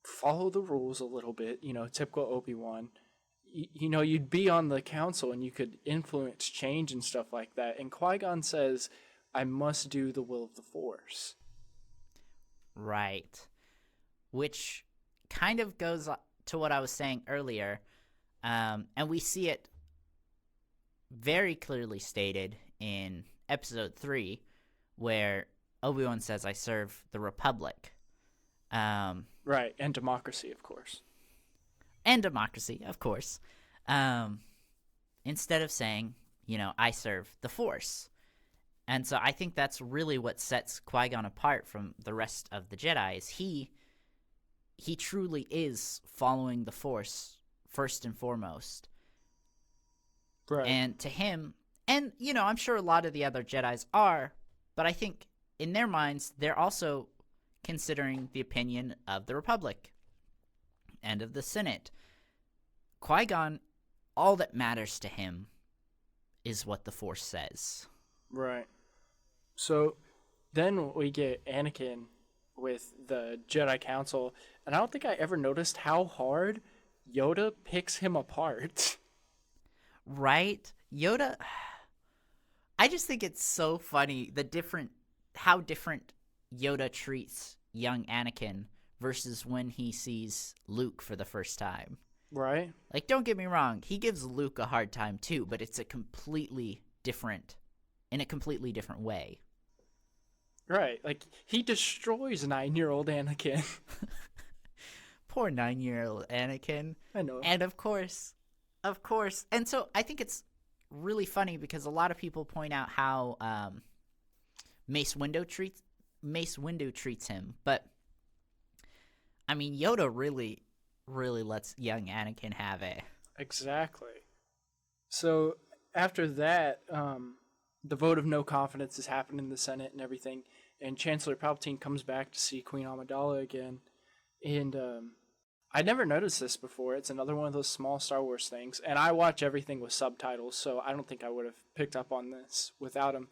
follow the rules a little bit, typical Obi-Wan. You'd be on the council and you could influence change and stuff like that. And Qui-Gon says, I must do the will of the Force. Right. Which kind of goes to what I was saying earlier. And we see it very clearly stated in episode 3, where Obi-Wan says, I serve the Republic. Right, and democracy, of course. And democracy, of course. Instead of saying, I serve the Force. And so I think that's really what sets Qui-Gon apart from the rest of the Jedi, is he truly is following the Force first and foremost. Right. And to him, and, I'm sure a lot of the other Jedis are, but I think in their minds, they're also considering the opinion of the Republic and of the Senate. Qui-Gon, all that matters to him is what the Force says. Right. So then we get Anakin with the Jedi Council, and I don't think I ever noticed how hard Yoda picks him apart. Right? Yoda, I just think it's so funny how different Yoda treats young Anakin versus when he sees Luke for the first time. Right. Like, don't get me wrong, he gives Luke a hard time too, but it's in a completely different way. Right. Like, he destroys 9-year-old Anakin. Poor 9-year-old Anakin. I know. And of course. And so I think it's really funny because a lot of people point out how Mace Windu treats him, but I mean, Yoda really lets young Anakin have it. Exactly. So after that, the vote of no confidence has happened in the Senate and everything, and Chancellor Palpatine comes back to see Queen Amidala again. And I never noticed this before. It's another one of those small Star Wars things, and I watch everything with subtitles, so I don't think I would have picked up on this without him.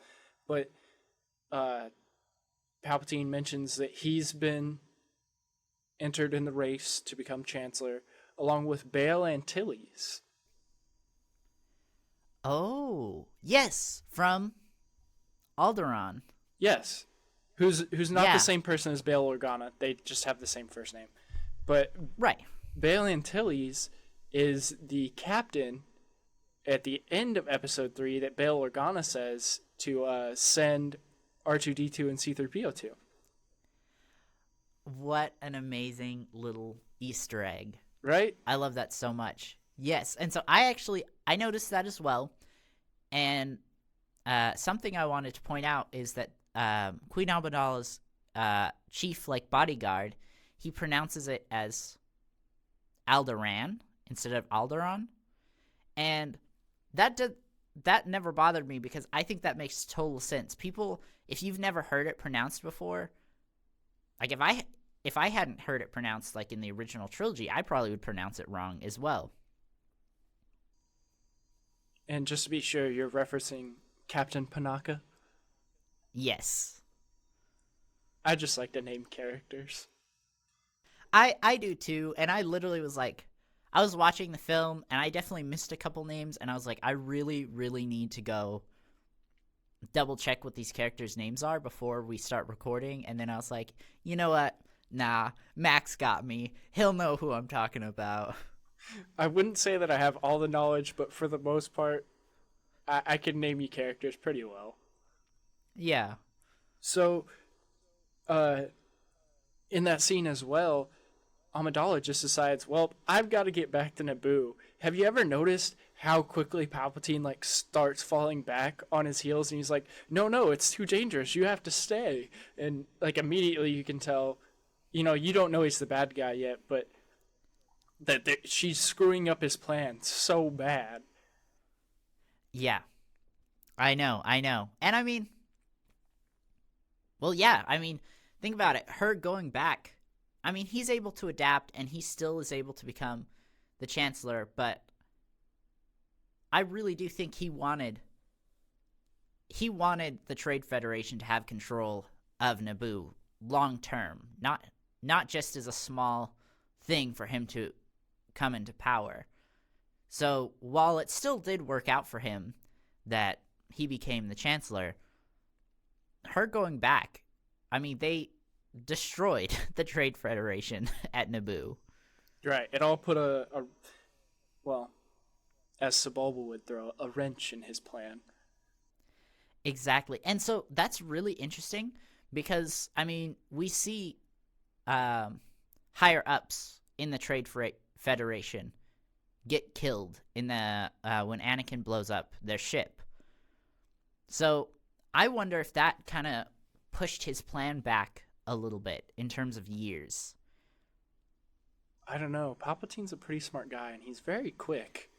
But Palpatine mentions that he's been entered in the race to become Chancellor, along with Bail Antilles. Oh, yes, from Alderaan. Yes, who's not Yeah. the same person as Bail Organa. They just have the same first name. But Right. Bail Antilles is the captain at the end of episode 3 that Bail Organa says to send R2-D2 and C-3PO to. What an amazing little Easter egg. Right? I love that so much. Yes, and so I noticed that as well. And something I wanted to point out is that Queen Amidala's chief bodyguard, he pronounces it as Alderaan instead of Alderaan, and that never bothered me because I think that makes total sense. People, if you've never heard it pronounced before, like if I hadn't heard it pronounced like in the original trilogy, I probably would pronounce it wrong as well. And just to be sure, you're referencing Captain Panaka? Yes. I just like to name characters. I do too, and I literally was like, I was watching the film, and I definitely missed a couple names, and I was like, I really, really need to go double check what these characters' names are before we start recording, and then I was like, you know what? Nah, Max got me. He'll know who I'm talking about. I wouldn't say that I have all the knowledge, but for the most part, I can name you characters pretty well. Yeah. So, in that scene as well, Amidala just decides, well, I've got to get back to Naboo. Have you ever noticed how quickly Palpatine starts falling back on his heels, and he's like, no, it's too dangerous. You have to stay. And immediately you can tell, you don't know he's the bad guy yet, but that she's screwing up his plans so bad. Yeah. I know. And I mean, well, yeah, think about it. Her going back, he's able to adapt, and he still is able to become the Chancellor, but I really do think he wanted the Trade Federation to have control of Naboo long term, not just as a small thing for him to come into power. So while it still did work out for him that he became the chancellor, her going back, I mean, they destroyed the Trade Federation at Naboo. Right. It all put well, as Sebulba would throw, a wrench in his plan. Exactly. And so that's really interesting because, I mean, we see higher ups in the Trade Federation get killed in the when Anakin blows up their ship. So I wonder if that kind of pushed his plan back a little bit in terms of years. I don't know. Palpatine's a pretty smart guy, and he's very quick.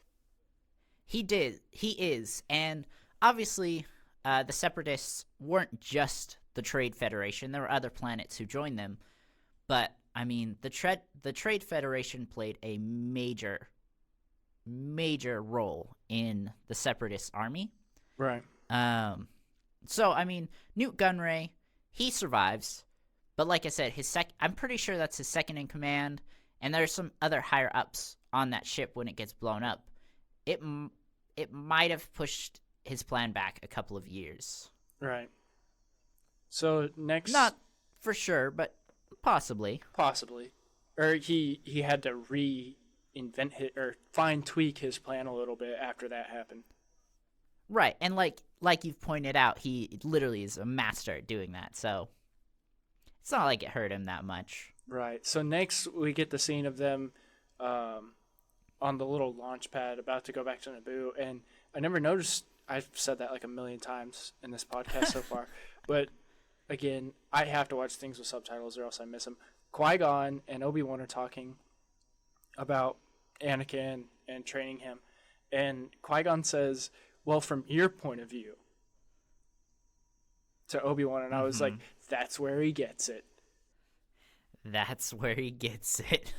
He is. And obviously, the Separatists weren't just the Trade Federation. There were other planets who joined them. But, I mean, the Trade Federation played a major role in the Separatist army. Right. So, I mean, Newt Gunray, he survives. But like I said, I'm pretty sure that's his second in command. And there's some other higher ups on that ship when it gets blown up. It might have pushed his plan back a couple of years. Right. So next, not for sure, but possibly. Or he had to reinvent it or fine tweak his plan a little bit after that happened. Right, and like you've pointed out, he literally is a master at doing that. So it's not like it hurt him that much. Right. So next we get the scene of them on the little launch pad about to go back to Naboo. And I never noticed, I've said that like a million times in this podcast so far. But again, I have to watch things with subtitles or else I miss them. Qui-Gon and Obi-Wan are talking about Anakin and training him. And Qui-Gon says, well, from your point of view, to Obi-Wan. And I was like, that's where he gets it. That's where he gets it.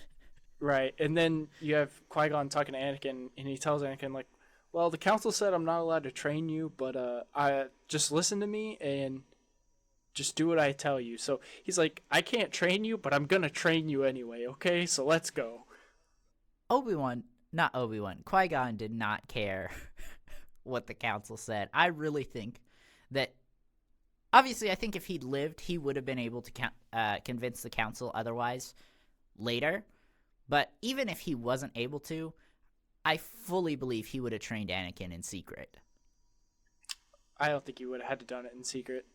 Right. And then you have Qui-Gon talking to Anakin, and he tells Anakin, like, well, the council said I'm not allowed to train you, but I just listen to me and just do what I tell you. So he's like, I can't train you, but I'm going to train you anyway, okay? So let's go. Qui-Gon did not care what the council said. I really think that, obviously, I think if he'd lived, he would have been able to convince the council otherwise later. But even if he wasn't able to, I fully believe he would have trained Anakin in secret. I don't think he would have had to done it in secret.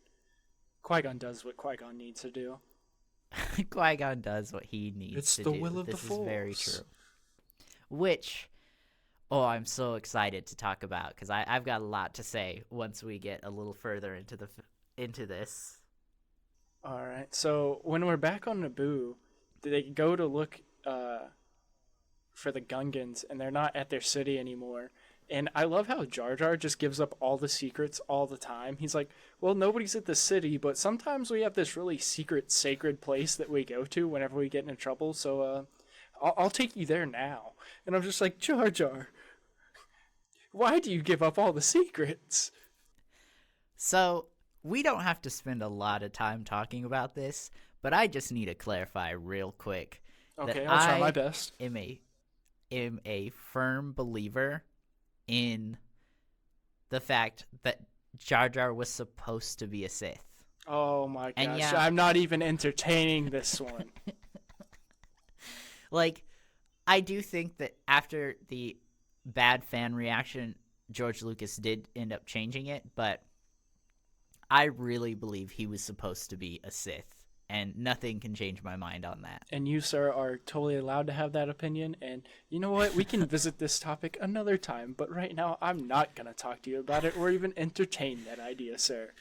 Qui-Gon does what Qui-Gon needs to do. Qui-Gon does what he needs to do. It's the will of the Force. This is very true. Which, I'm so excited to talk about because I've got a lot to say once we get a little further into this. All right. So when we're back on Naboo, they go to look for the Gungans, and they're not at their city anymore. And I love how Jar Jar just gives up all the secrets all the time. He's like, well, nobody's at the city, but sometimes we have this really secret, sacred place that we go to whenever we get into trouble. So I'll take you there now. And I'm just like, Jar Jar, why do you give up all the secrets? So we don't have to spend a lot of time talking about this, but I just need to clarify real quick. Okay, I'll try my best. Am a firm believer in the fact that Jar Jar was supposed to be a Sith. Oh my gosh, and yeah, I'm not even entertaining this one. Like, I do think that after the bad fan reaction, George Lucas did end up changing it, but I really believe he was supposed to be a Sith. And nothing can change my mind on that. And you, sir, are totally allowed to have that opinion. And you know what? We can visit this topic another time. But right now, I'm not going to talk to you about it or even entertain that idea, sir.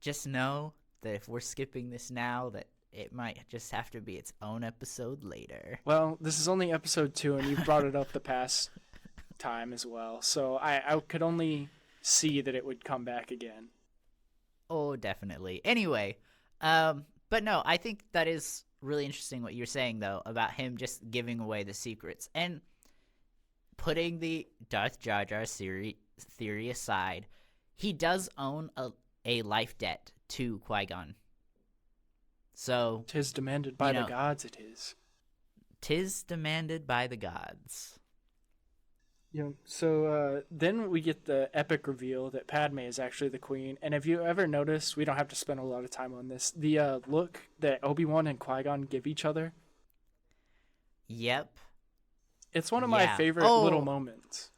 Just know that if we're skipping this now, that it might just have to be its own episode later. Well, this is only episode 2, and you brought it up the past time as well. So I could only see that it would come back again. Oh, definitely. Anyway... but no, I think that is really interesting what you're saying, though, about him just giving away the secrets. And putting the Darth Jar Jar theory aside, he does own a life debt to Qui-Gon. So... 'Tis demanded by the gods, it is. 'Tis demanded by the gods. So then we get the epic reveal that Padme is actually the queen. And have you ever noticed, we don't have to spend a lot of time on this, the look that Obi-Wan and Qui-Gon give each other? Yep. It's one of my favorite little moments.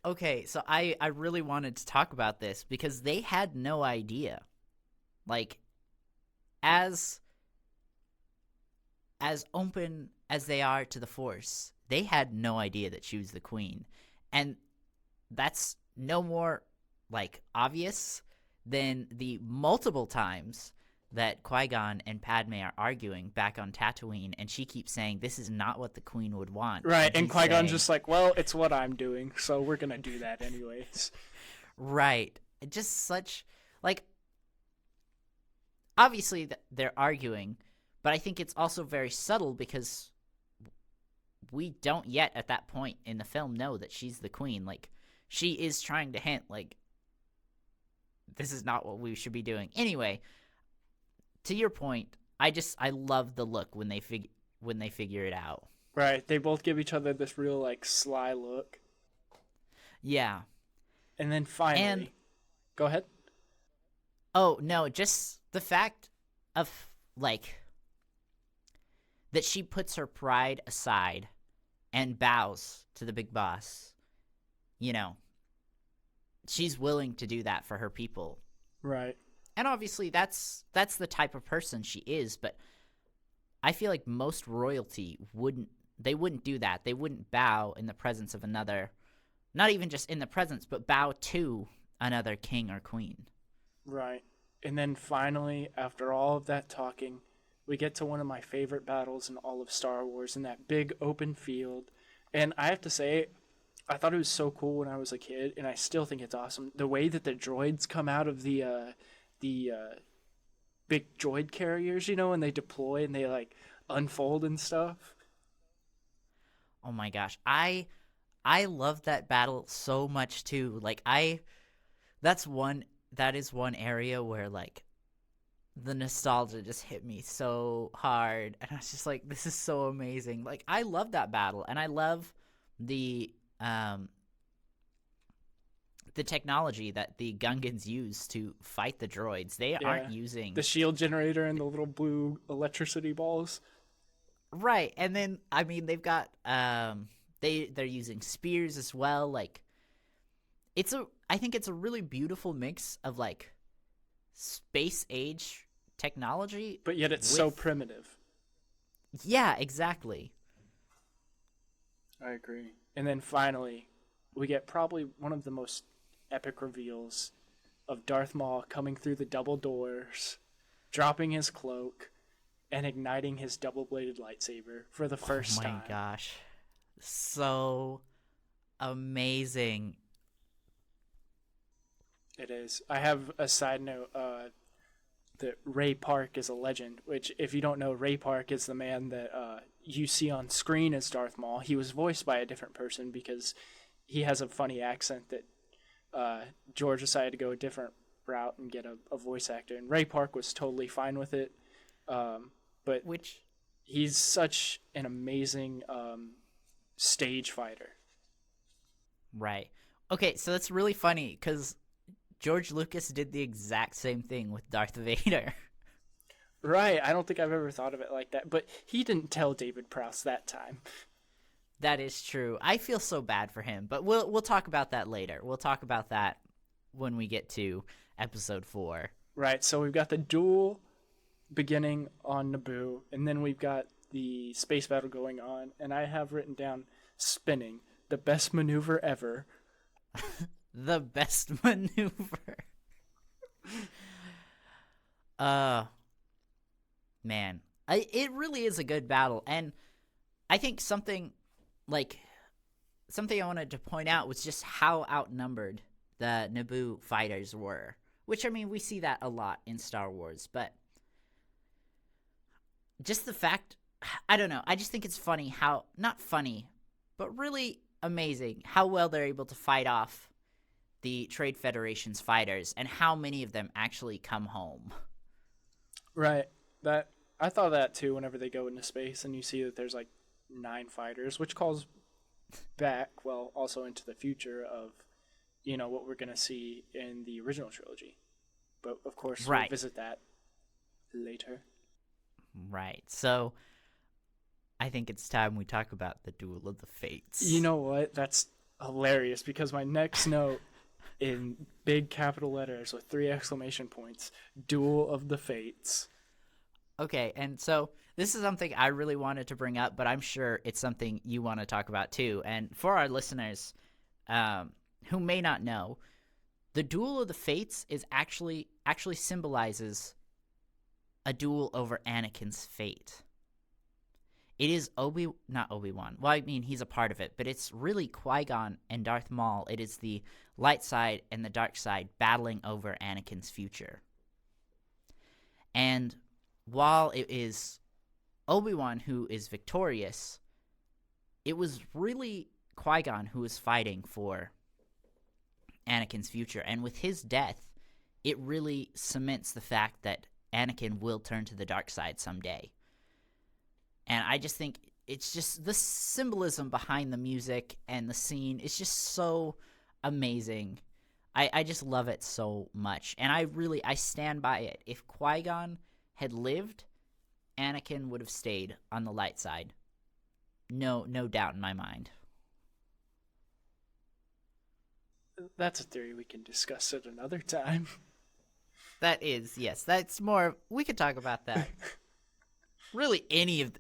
Okay, so I really wanted to talk about this because they had no idea. Like, as open as they are to the Force, they had no idea that she was the queen. And that's no more, like, obvious than the multiple times that Qui-Gon and Padme are arguing back on Tatooine, and she keeps saying, this is not what the queen would want. Right, and Qui-Gon's saying, just like, well, it's what I'm doing, so we're going to do that anyways. Right. Just such, like, obviously they're arguing, but I think it's also very subtle because we don't yet at that point in the film know that she's the queen. Like, she is trying to hint, like, this is not what we should be doing. Anyway, to your point, I love the look when they figure it out. Right, they both give each other this real, like, sly look. Yeah. And then finally, go ahead. Oh, no, just the fact of, like, that she puts her pride aside and bows to the big boss. You know, she's willing to do that for her people. Right. And obviously that's the type of person she is, but I feel like most royalty wouldn't do that. They wouldn't bow in the presence of another, not even just in the presence, but bow to another king or queen. Right. And then finally, after all of that talking, we get to one of my favorite battles in all of Star Wars in that big open field. And I have to say, I thought it was so cool when I was a kid, and I still think it's awesome. The way that the droids come out of the big droid carriers, you know, and they deploy and they, like, unfold and stuff. Oh my gosh. I love that battle so much too. Like, that is one area where, like, the nostalgia just hit me so hard, and I was just like, this is so amazing. Like, I love that battle, and I love the technology that the Gungans use to fight the droids. They aren't using the shield generator and the little blue electricity balls. Right. And then, I mean, they've got they're using spears as well. Like, I think it's a really beautiful mix of, like, space age technology, but yet it's so primitive. Yeah, exactly. I agree. And then finally, we get probably one of the most epic reveals of Darth Maul coming through the double doors, dropping his cloak, and igniting his double-bladed lightsaber for the first time. Oh my gosh. So amazing. It is. I have a side note that Ray Park is a legend, which, if you don't know, Ray Park is the man that you see on screen as Darth Maul. He was voiced by a different person because he has a funny accent that George decided to go a different route and get a voice actor. And Ray Park was totally fine with it. But he's such an amazing stage fighter. Right. Okay, so that's really funny because George Lucas did the exact same thing with Darth Vader. Right. I don't think I've ever thought of it like that. But he didn't tell David Prowse that time. That is true. I feel so bad for him, but we'll talk about that later. We'll talk about that when we get to episode 4. Right. So we've got the duel beginning on Naboo, and then we've got the space battle going on, and I have written down spinning, the best maneuver ever. The best maneuver. Man, it really is a good battle, and I think something I wanted to point out was just how outnumbered the Naboo fighters were, which, I mean, we see that a lot in Star Wars, but just the fact, I don't know, I just think it's funny how, not funny, but really amazing how well they're able to fight off the Trade Federation's fighters and how many of them actually come home. Right. I thought that too whenever they go into space and you see that there's like 9 fighters, which calls back, well, also into the future of, what we're going to see in the original trilogy. But, of course, Right. we'll visit that later. Right. So I think it's time we talk about the Duel of the Fates. You know what? That's hilarious because my next note in big capital letters with 3 exclamation points, Duel of the Fates. Okay, and so this is something I really wanted to bring up, but I'm sure it's something you want to talk about too. And for our listeners who may not know, the Duel of the Fates is actually symbolizes a duel over Anakin's fate. It is not Obi-Wan. Well, I mean, he's a part of it, but it's really Qui-Gon and Darth Maul. It is the light side and the dark side battling over Anakin's future. And while it is Obi-Wan who is victorious, it was really Qui-Gon who was fighting for Anakin's future. And with his death, it really cements the fact that Anakin will turn to the dark side someday. And I just think it's just the symbolism behind the music and the scene is just so amazing. I just love it so much. And I stand by it. If Qui-Gon had lived, Anakin would have stayed on the light side. No doubt in my mind. That's a theory we can discuss at another time. That is, yes. That's more, we could talk about that. Really any of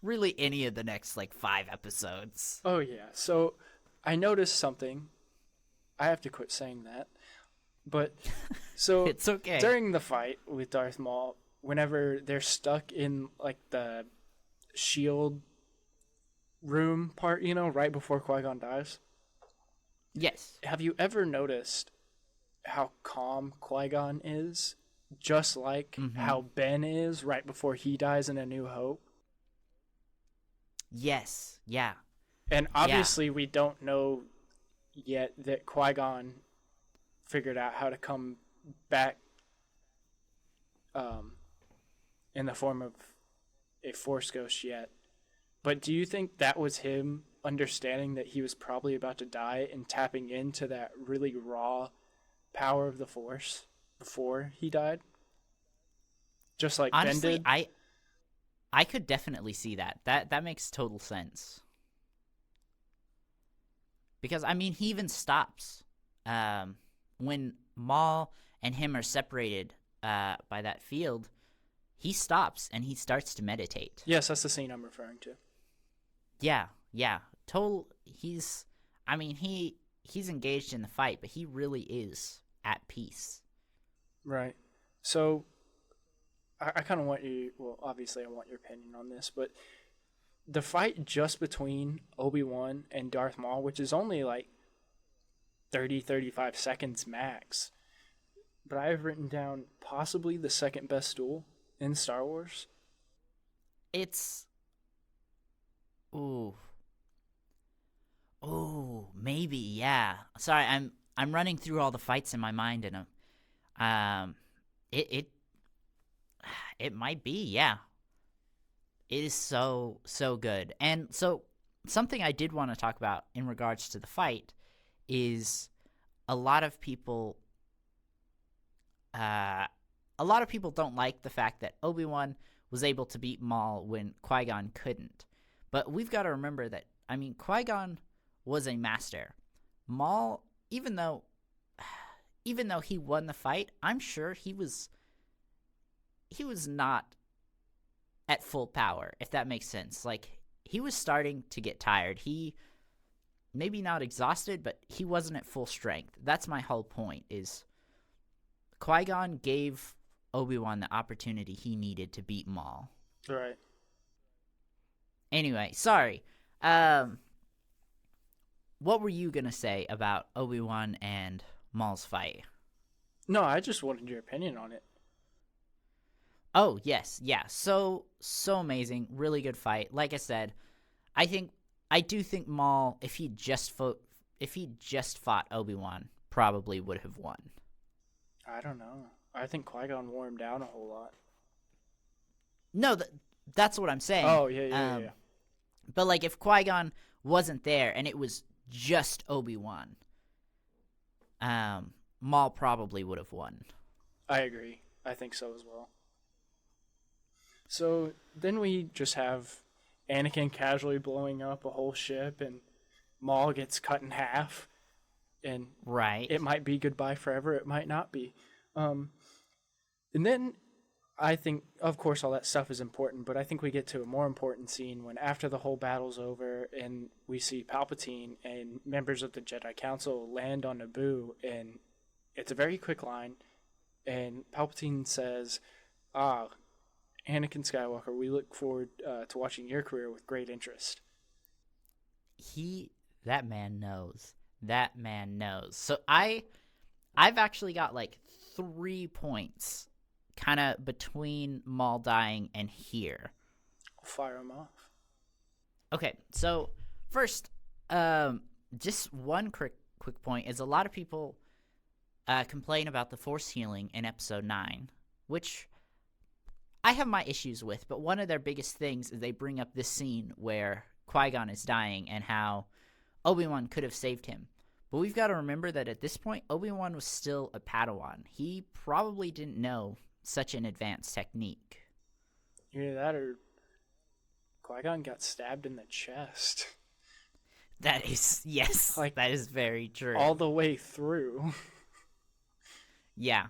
the next 5 episodes. Oh, yeah. So I noticed something. I have to quit saying that. But so It's okay. During the fight with Darth Maul, whenever they're stuck in the shield room part, right before Qui-Gon dies. Yes. Have you ever noticed how calm Qui-Gon is? Just like how Ben is right before he dies in A New Hope? Yes. Yeah. And obviously we don't know yet that Qui-Gon figured out how to come back in the form of a Force ghost yet. But do you think that was him understanding that he was probably about to die and tapping into that really raw power of the Force before he died? Just like Honestly, Ben did? I could definitely see that. That makes total sense. Because, I mean, he even stops. When Maul and him are separated by that field, he stops and he starts to meditate. Yes, that's the scene I'm referring to. Yeah. He's engaged in the fight, but he really is at peace. Right. So I kind of want you, well, obviously I want your opinion on this, but the fight just between Obi-Wan and Darth Maul, which is only 35 seconds max, but I have written down possibly the second best duel in Star Wars. It's... Ooh, maybe, yeah. Sorry, I'm running through all the fights in my mind, and it might be, yeah. It is so good. And so something I did want to talk about in regards to the fight is a lot of people don't like the fact that Obi-Wan was able to beat Maul when Qui-Gon couldn't. But we've got to remember that, I mean, Qui-Gon was a master. Maul, even though he won the fight, I'm sure he was not at full power, if that makes sense. He was starting to get tired. He maybe not exhausted, but he wasn't at full strength. That's my whole point, is Qui-Gon gave Obi-Wan the opportunity he needed to beat Maul. Right. Anyway, sorry. What were you going to say about Obi-Wan and Maul's fight? No, I just wanted your opinion on it. Oh, yes. Yeah. So amazing. Really good fight. Like I said, I do think Maul, if he just fought Obi-Wan, probably would have won. I don't know. I think Qui-Gon wore him down a whole lot. No, that's what I'm saying. Oh, yeah. But, like, if Qui-Gon wasn't there and it was just Obi-Wan, Maul probably would have won. I agree. I think so as well. So then we just have Anakin casually blowing up a whole ship, and Maul gets cut in half. And Right. it might be goodbye forever. It might not be. And then I think, of course, all that stuff is important, but I think we get to a more important scene when after the whole battle's over and we see Palpatine and members of the Jedi Council land on Naboo, and it's a very quick line, and Palpatine says, Anakin Skywalker, we look forward to watching your career with great interest. That man knows. That man knows. So I've actually got like 3 points kind of between Maul dying and here. Fire him off. Okay, so first, just one quick point is a lot of people complain about the Force healing in Episode 9, which I have my issues with, but one of their biggest things is they bring up this scene where Qui-Gon is dying and how Obi-Wan could have saved him. But we've got to remember that at this point, Obi-Wan was still a Padawan. He probably didn't know such an advanced technique. Either that or Qui-Gon got stabbed in the chest. That is, yes, Like, that is very true. All the way through. Yeah.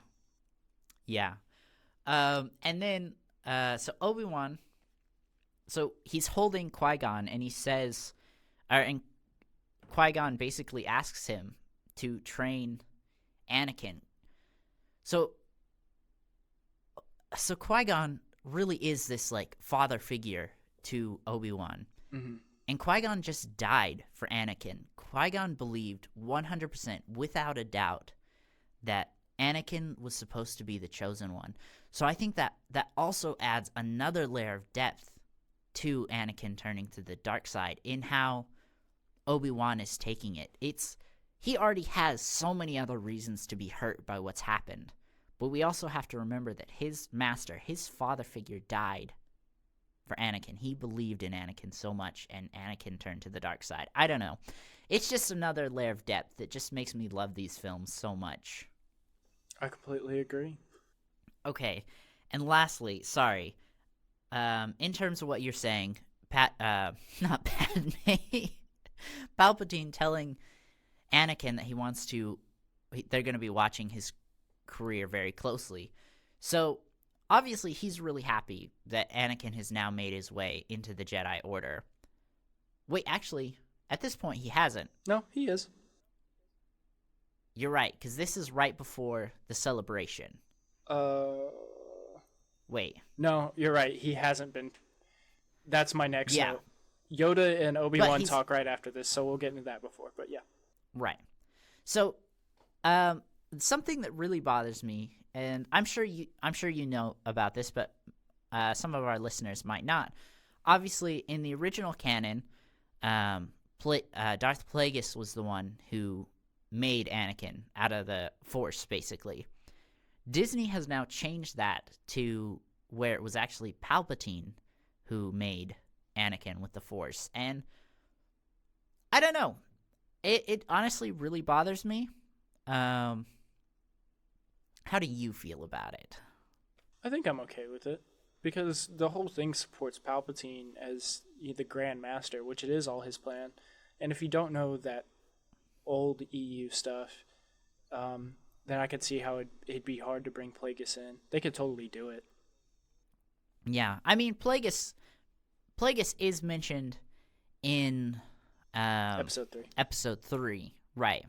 And then, so Obi-Wan, so he's holding Qui-Gon, and he says, and Qui-Gon basically asks him to train Anakin. So Qui-Gon really is this, like, father figure to Obi-Wan. Mm-hmm. And Qui-Gon just died for Anakin. Qui-Gon believed 100%, without a doubt, that Anakin was supposed to be the chosen one. So I think that also adds another layer of depth to Anakin turning to the dark side in how Obi-Wan is taking it. He already has so many other reasons to be hurt by what's happened. But we also have to remember that his master, his father figure, died for Anakin. He believed in Anakin so much, and Anakin turned to the dark side. I don't know. It's just another layer of depth that just makes me love these films so much. I completely agree. Okay, and lastly, sorry, in terms of what you're saying, not Padme, Palpatine telling Anakin that they're going to be watching his career very closely. So, obviously, he's really happy that Anakin has now made his way into the Jedi Order. Wait, actually, at this point, he hasn't. No, he is. You're right, because this is right before the celebration. Wait. No, you're right. He hasn't been. That's my next Yeah. note. Yoda and Obi-Wan he's- talk right after this, so we'll get into that before. But yeah. Right. So, something that really bothers me, and I'm sure you know about this, but some of our listeners might not. Obviously, in the original canon, Darth Plagueis was the one who made Anakin out of the Force, basically. Disney has now changed that to where it was actually Palpatine who made Anakin with the Force, and I don't know. It honestly really bothers me. How do you feel about it? I think I'm okay with it because the whole thing supports Palpatine as the Grand Master, which it is all his plan. And if you don't know that old EU stuff, then I could see how it'd be hard to bring Plagueis in. They could totally do it. Yeah, I mean, Plagueis is mentioned in Episode 3, right?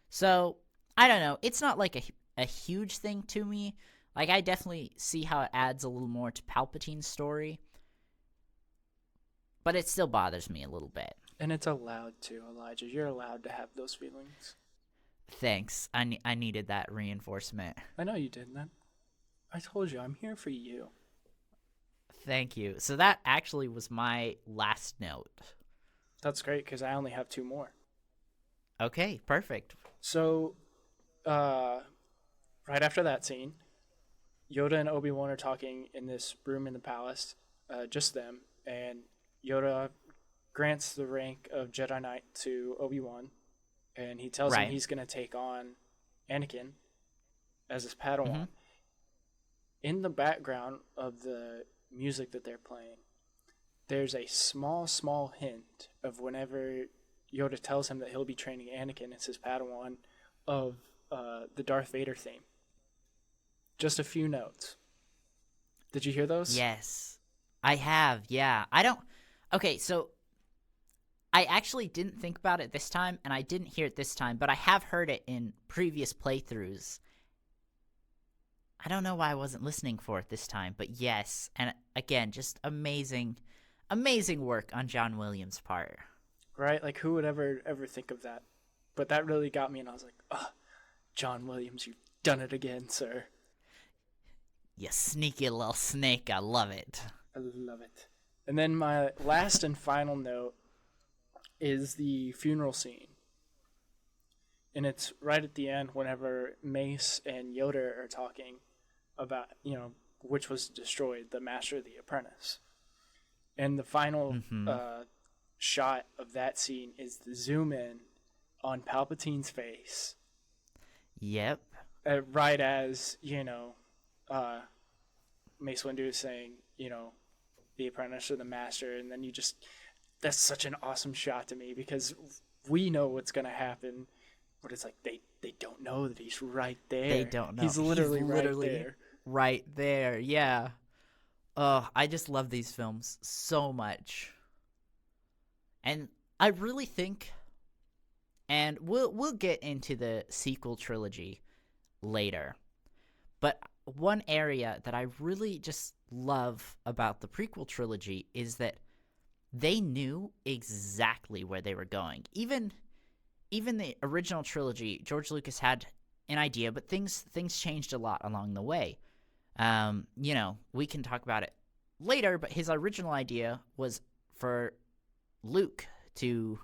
So I don't know. It's not like a huge thing to me. Like, I definitely see how it adds a little more to Palpatine's story, but it still bothers me a little bit. And it's allowed to, Elijah. You're allowed to have those feelings. Thanks. I needed that reinforcement. I know you did, man. I told you, I'm here for you. Thank you. So that actually was my last note. That's great, because I only have 2 more. Okay, perfect. So, right after that scene, Yoda and Obi-Wan are talking in this room in the palace, just them, and Yoda grants the rank of Jedi Knight to Obi-Wan, and he tells him he's going to take on Anakin as his Padawan. Mm-hmm. In the background of the music that they're playing, there's a small hint of whenever Yoda tells him that he'll be training Anakin as his Padawan of the Darth Vader theme. Just a few notes. Did you hear those? Yes, I have. Yeah, I don't. Okay, so I actually didn't think about it this time, and I didn't hear it this time, but I have heard it in previous playthroughs. I don't know why I wasn't listening for it this time, but yes, and again, just amazing work on John Williams' part. Right? Like, who would ever think of that? But that really got me, and I was like, oh, John Williams, you've done it again, sir. You sneaky little snake, I love it. I love it. And then my last and final note is the funeral scene. And it's right at the end whenever Mace and Yoda are talking about, which was destroyed, the Master of the Apprentice. And the final shot of that scene is the zoom in on Palpatine's face. Yep. Right as, Mace Windu is saying, the apprentice or the master, and then that's such an awesome shot to me because we know what's going to happen, but it's like they don't know that he's right there. They don't know. He's literally right there. Right there, yeah. I just love these films so much. And I really think, and we'll get into the sequel trilogy later, but one area that I really just love about the prequel trilogy is that they knew exactly where they were going. Even the original trilogy, George Lucas had an idea, but things changed a lot along the way. We can talk about it later, but his original idea was for Luke to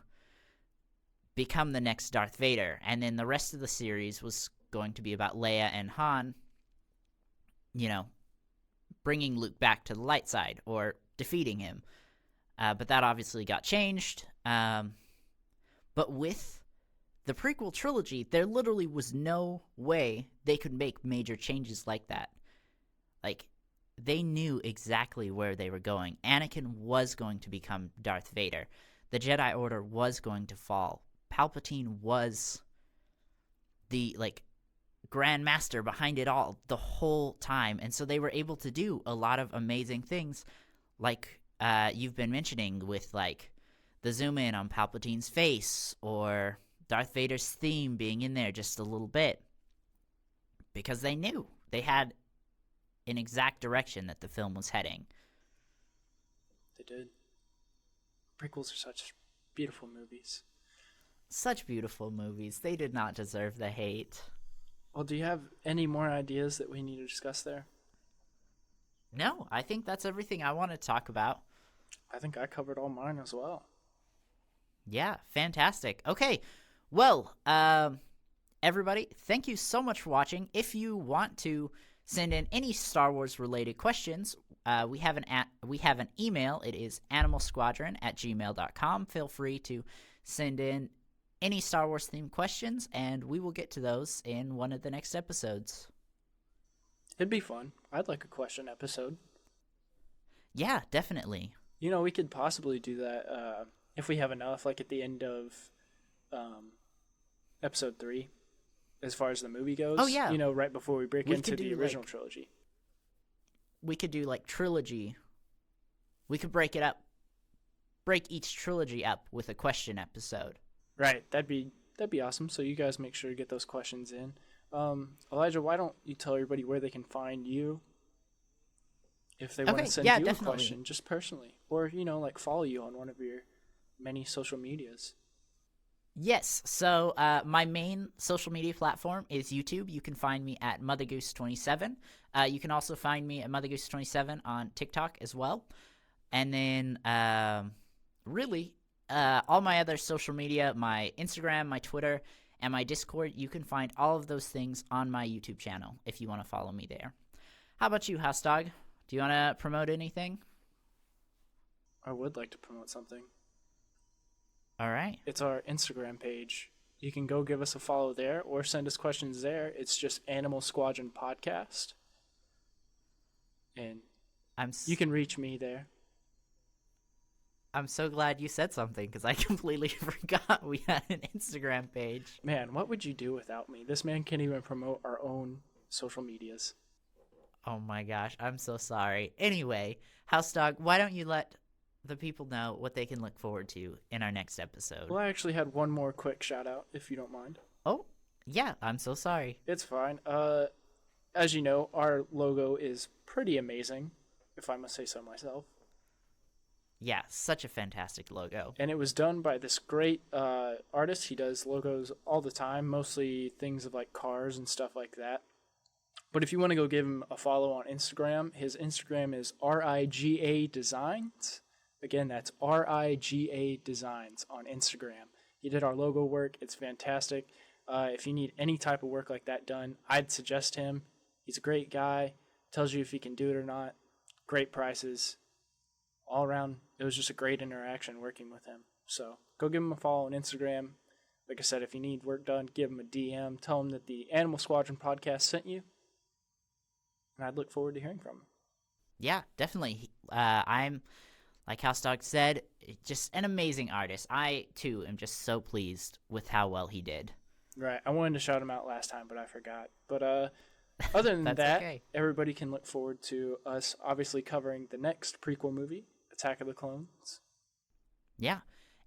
become the next Darth Vader, and then the rest of the series was going to be about Leia and Han, bringing Luke back to the light side or defeating him. But that obviously got changed. But with the prequel trilogy, there literally was no way they could make major changes like that. Like, they knew exactly where they were going. Anakin was going to become Darth Vader. The Jedi Order was going to fall. Palpatine was the, Grand Master behind it all the whole time. And so they were able to do a lot of amazing things, like you've been mentioning with, the zoom in on Palpatine's face, or Darth Vader's theme being in there just a little bit, because they knew they had an exact direction that the film was heading. They did. Prequels are such beautiful movies. Such beautiful movies. They did not deserve the hate. Well, do you have any more ideas that we need to discuss there? No, I think that's everything I want to talk about. I think I covered all mine as well. Yeah, fantastic. Okay, well, everybody, thank you so much for watching. If you want to send in any Star Wars related questions, we have an email. It is animalsquadron@gmail.com. Feel free to send in any Star Wars themed questions, and we will get to those in one of the next episodes. It'd be fun. I'd like a question episode. Yeah, definitely. We could possibly do that if we have enough, at the end of episode 3, as far as the movie goes. Oh, yeah. Right before we break into the original trilogy. We could do, trilogy. We could break each trilogy up with a question episode. Right, that'd be awesome. So you guys make sure to get those questions in. Elijah, why don't you tell everybody where they can find you if they want to send you a question, just personally, or follow you on one of your many social medias? Yes. So my main social media platform is YouTube. You can find me at MotherGoose27. You can also find me at MotherGoose27 on TikTok as well. And then all my other social media, my Instagram, my Twitter, and my Discord, you can find all of those things on my YouTube channel if you want to follow me there. How about you, HouseDog? Do you want to promote anything? I would like to promote something. All right. It's our Instagram page. You can go give us a follow there or send us questions there. It's just Animal Squadron Podcast. And you can reach me there. I'm so glad you said something because I completely forgot we had an Instagram page. Man, what would you do without me? This man can't even promote our own social medias. Oh my gosh, I'm so sorry. Anyway, HouseDog, why don't you let the people know what they can look forward to in our next episode? Well, I actually had one more quick shout out, if you don't mind. Oh, yeah, I'm so sorry. It's fine. As you know, our logo is pretty amazing, if I must say so myself. Yeah, such a fantastic logo. And it was done by this great artist. He does logos all the time, mostly things of like cars and stuff like that. But if you want to go give him a follow on Instagram, his Instagram is RIGA Designs. Again, that's RIGA Designs on Instagram. He did our logo work. It's fantastic. If you need any type of work like that done, I'd suggest him. He's a great guy. Tells you if he can do it or not. Great prices. All around, it was just a great interaction working with him. So go give him a follow on Instagram. Like I said, if you need work done, give him a DM. Tell him that the Animal Squadron podcast sent you. And I'd look forward to hearing from him. Yeah, definitely. I'm, like HouseDog said, just an amazing artist. I, too, am just so pleased with how well he did. Right. I wanted to shout him out last time, but I forgot. But other than that, okay. Everybody can look forward to us obviously covering the next prequel movie, Attack of the Clones. Yeah.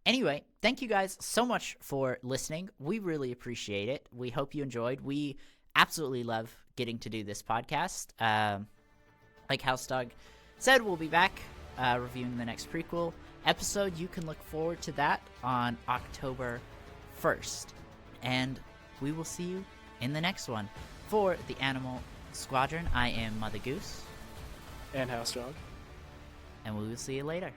Anyway, thank you guys so much for listening. We really appreciate it. We hope you enjoyed. We absolutely love getting to do this podcast. Like HouseDog said, we'll be back reviewing the next prequel episode. You can look forward to that on October 1st. And we will see you in the next one. For the Animal Squadron, I am MotherGoose. And HouseDog. And we will see you later.